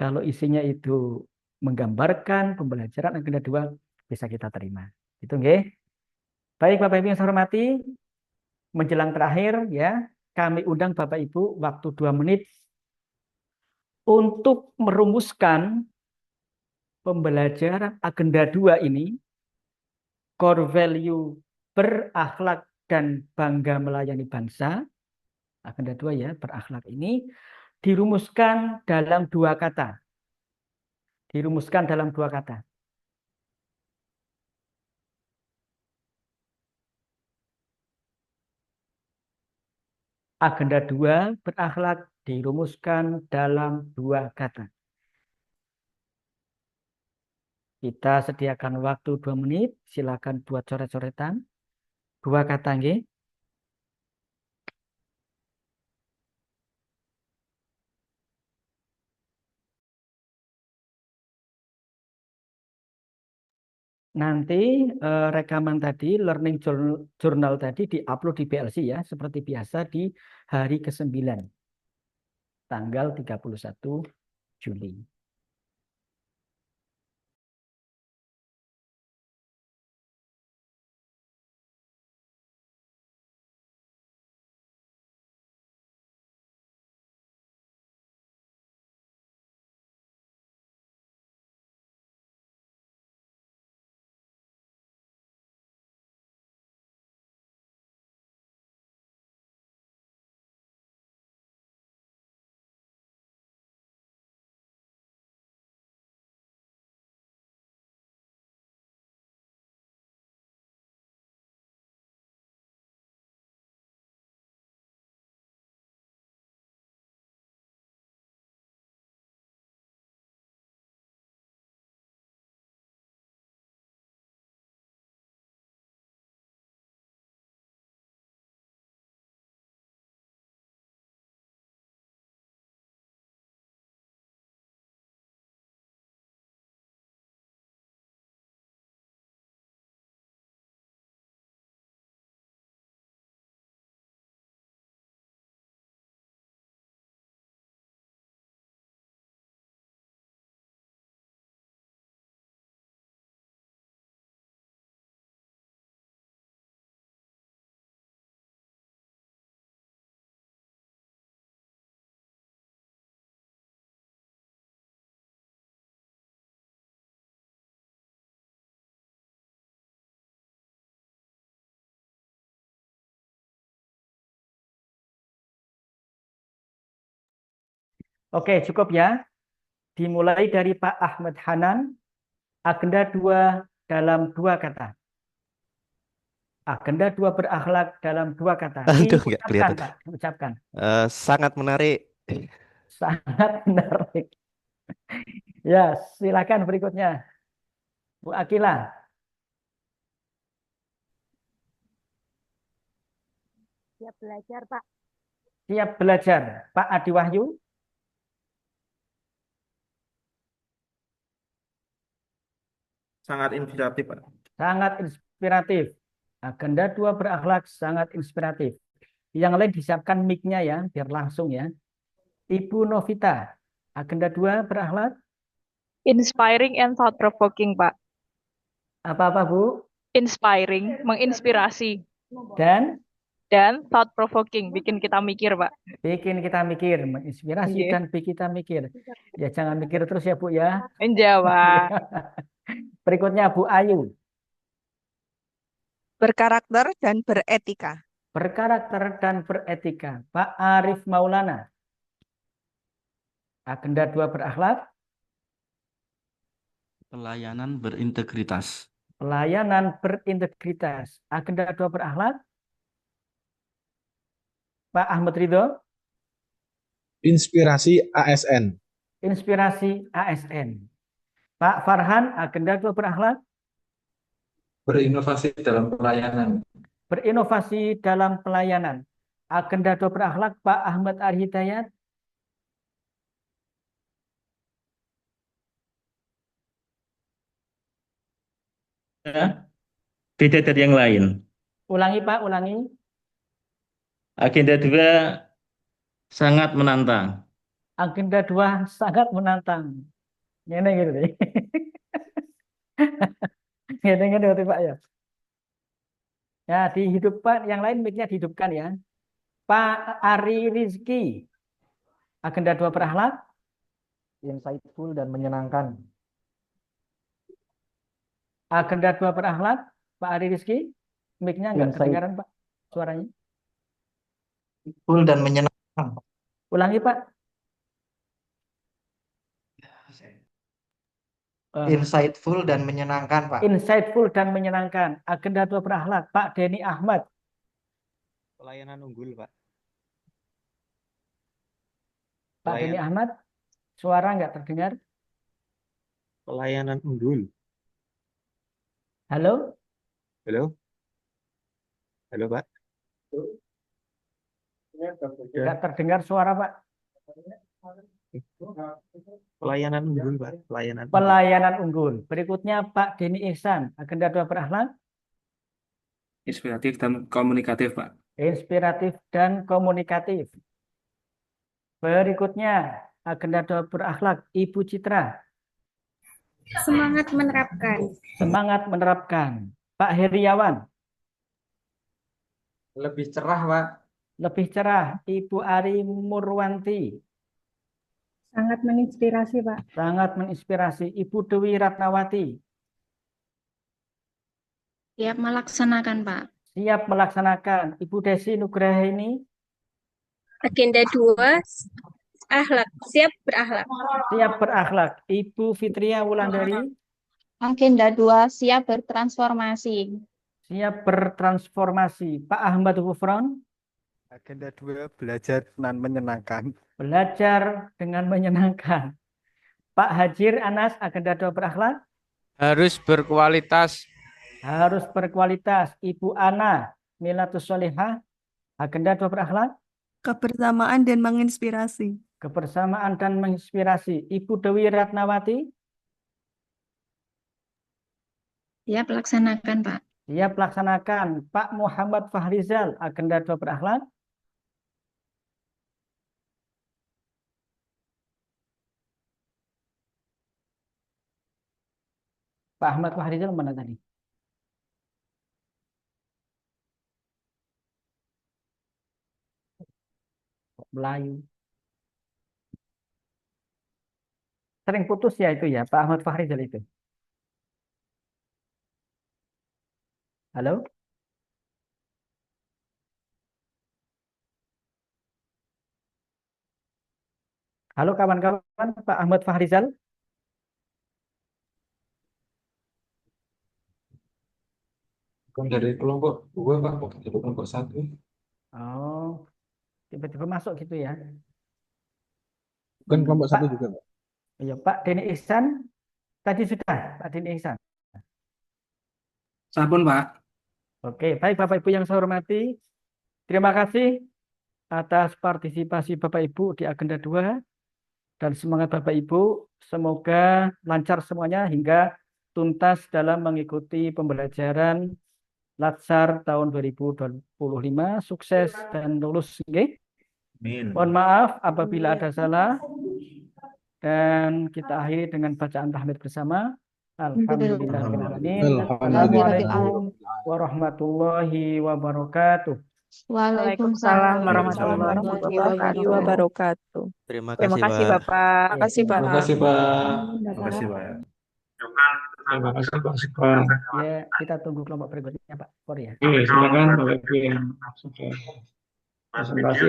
kalau isinya itu menggambarkan pembelajaran agenda 2, bisa kita terima. Itu nggih. Baik Bapak Ibu yang saya hormati, menjelang terakhir ya, kami undang Bapak Ibu waktu 2 menit untuk merumuskan pembelajaran agenda 2 ini, core value berakhlak dan bangga melayani bangsa. Agenda 2 ya, berakhlak ini dirumuskan dalam 2 kata. Dirumuskan dalam 2 kata. Agenda 2 berakhlak dirumuskan dalam 2 kata. Kita sediakan waktu 2 menit. Silakan buat coret-coretan. 2 kata nggih. Nanti rekaman tadi, learning journal tadi diupload di BLC ya, seperti biasa di hari ke-9, tanggal 31 Juli. Oke, cukup ya. Dimulai dari Pak Ahmad Hanan, agenda 2 dalam 2 kata. Agenda 2 berakhlak dalam 2 kata. Aduh, nggak Diucapkan, kelihatan. Pak. Diucapkan. Sangat menarik. Sangat menarik. Ya, silakan berikutnya. Bu Akila. Siap belajar, Pak. Siap belajar. Pak Adi Wahyu. Sangat inspiratif, Pak. Sangat inspiratif. Agenda 2 berakhlak sangat inspiratif. Yang lain disiapkan mic-nya ya, biar langsung ya. Ibu Novita, agenda 2 berakhlak. Inspiring and thought-provoking, Pak. Apa-apa, Bu? Inspiring, menginspirasi. Dan thought-provoking, bikin kita mikir, Pak. bikin kita mikir, menginspirasi Iya. dan bikin kita mikir. Ya jangan mikir terus ya, Bu ya. Menjawab. Berikutnya Bu Ayu. Berkarakter dan beretika. Berkarakter dan beretika. Pak Arif Maulana. Agenda 2 berakhlak. Pelayanan berintegritas. Pelayanan berintegritas. Agenda 2 berakhlak. Pak Ahmad Ridho. Inspirasi ASN. Inspirasi ASN. Pak Farhan, agenda 2 berakhlak. Berinovasi dalam pelayanan. Berinovasi dalam pelayanan. Agenda 2 berakhlak. Pak Ahmad Ari Hidayat. Beda dari yang lain. Ulangi Pak, ulangi. Agenda 2 sangat menantang. Agenda 2 sangat menantang. Ini gitu deh. Ngerti Pak ya. Ya, dihidupkan, yang lain mic-nya dihidupkan ya. Pak Ari Rizky, agenda 2 berakhlak. Insightful dan menyenangkan. Agenda 2 berakhlak, Pak Ari Rizky. Mic-nya nggak Insight. kedengaran Pak, suaranya. Full dan menyenangkan. Ulangi Pak. Insightful dan menyenangkan, Pak. Insightful dan menyenangkan. Agenda 2 berakhlak, Pak Denny Ahmad. Pelayanan unggul, Pak. Pak Denny Ahmad, suara nggak terdengar. Pelayanan unggul. Halo? Halo? Halo, Pak. Nggak terdengar suara Pak. Pelayanan unggul, Pak. Pelayanan unggul. Berikutnya Pak Denny Ihsan, agenda 2 berakhlak. Inspiratif dan komunikatif, Pak. Inspiratif dan komunikatif. Berikutnya agenda 2 berakhlak, Ibu Citra. Semangat menerapkan. Semangat menerapkan. Pak Heriawan. Lebih cerah, Pak. Lebih cerah, Ibu Ari Murwanti. Sangat menginspirasi, Pak. Sangat menginspirasi, Ibu Dewi Ratnawati. Siap melaksanakan, Pak. Siap melaksanakan, Ibu Desi Nugrahini. Agenda 2, akhlak. Siap berakhlak. Siap berakhlak, Ibu Fitria Wulandari. Agenda 2, siap bertransformasi. Siap bertransformasi, Pak Ahmad Gufron. Agenda 2, belajar dan menyenangkan. Belajar dengan menyenangkan. Pak Hajir Anas, agenda 2 berakhlak. Harus berkualitas. Harus berkualitas. Ibu Ana Milatus Solihah, agenda 2 berakhlak. Kebersamaan dan menginspirasi. Kebersamaan dan menginspirasi. Ibu Dewi Ratnawati. Siap laksanakan, Pak. Siap laksanakan. Pak Muhammad Fahrizal, agenda 2 berakhlak. Pak Ahmad Fahrizal mana tadi? Melayu. Sering putus ya itu ya, Pak Ahmad Fahrizal itu. Halo? Halo kawan-kawan, Pak Ahmad Fahrizal. Bukan dari kelompok 2, Pak, bukan dari kelompok 1. Oh, tiba-tiba masuk gitu ya. Bukan kelompok 1 juga, Pak. Iya, Pak Denny Ihsan. Tadi sudah, Pak Denny Ihsan. Sabun, Pak. Oke, baik Bapak Ibu yang saya hormati. Terima kasih atas partisipasi Bapak Ibu di agenda 2. Dan semangat Bapak Ibu, semoga lancar semuanya hingga tuntas dalam mengikuti pembelajaran Latsar tahun 2025. Sukses dan lulus. Okay? Mohon maaf apabila ada salah. Dan kita akhiri dengan bacaan tahmid bersama. Alhamdulillahirrahmanirrahim. Assalamualaikum warahmatullahi wabarakatuh. Waalaikumsalam warahmatullahi wabarakatuh. Terima Terima kasih kasih, Pak. Bapak. Terima kasih, Pak. Terima kasih, Pak. Terima kasih, Pak. Terima kasih, Pak. Ya, kita tunggu kelompok berikutnya Pak Korea. Oke, silakan Bapak Ibu yang sudah presentasi.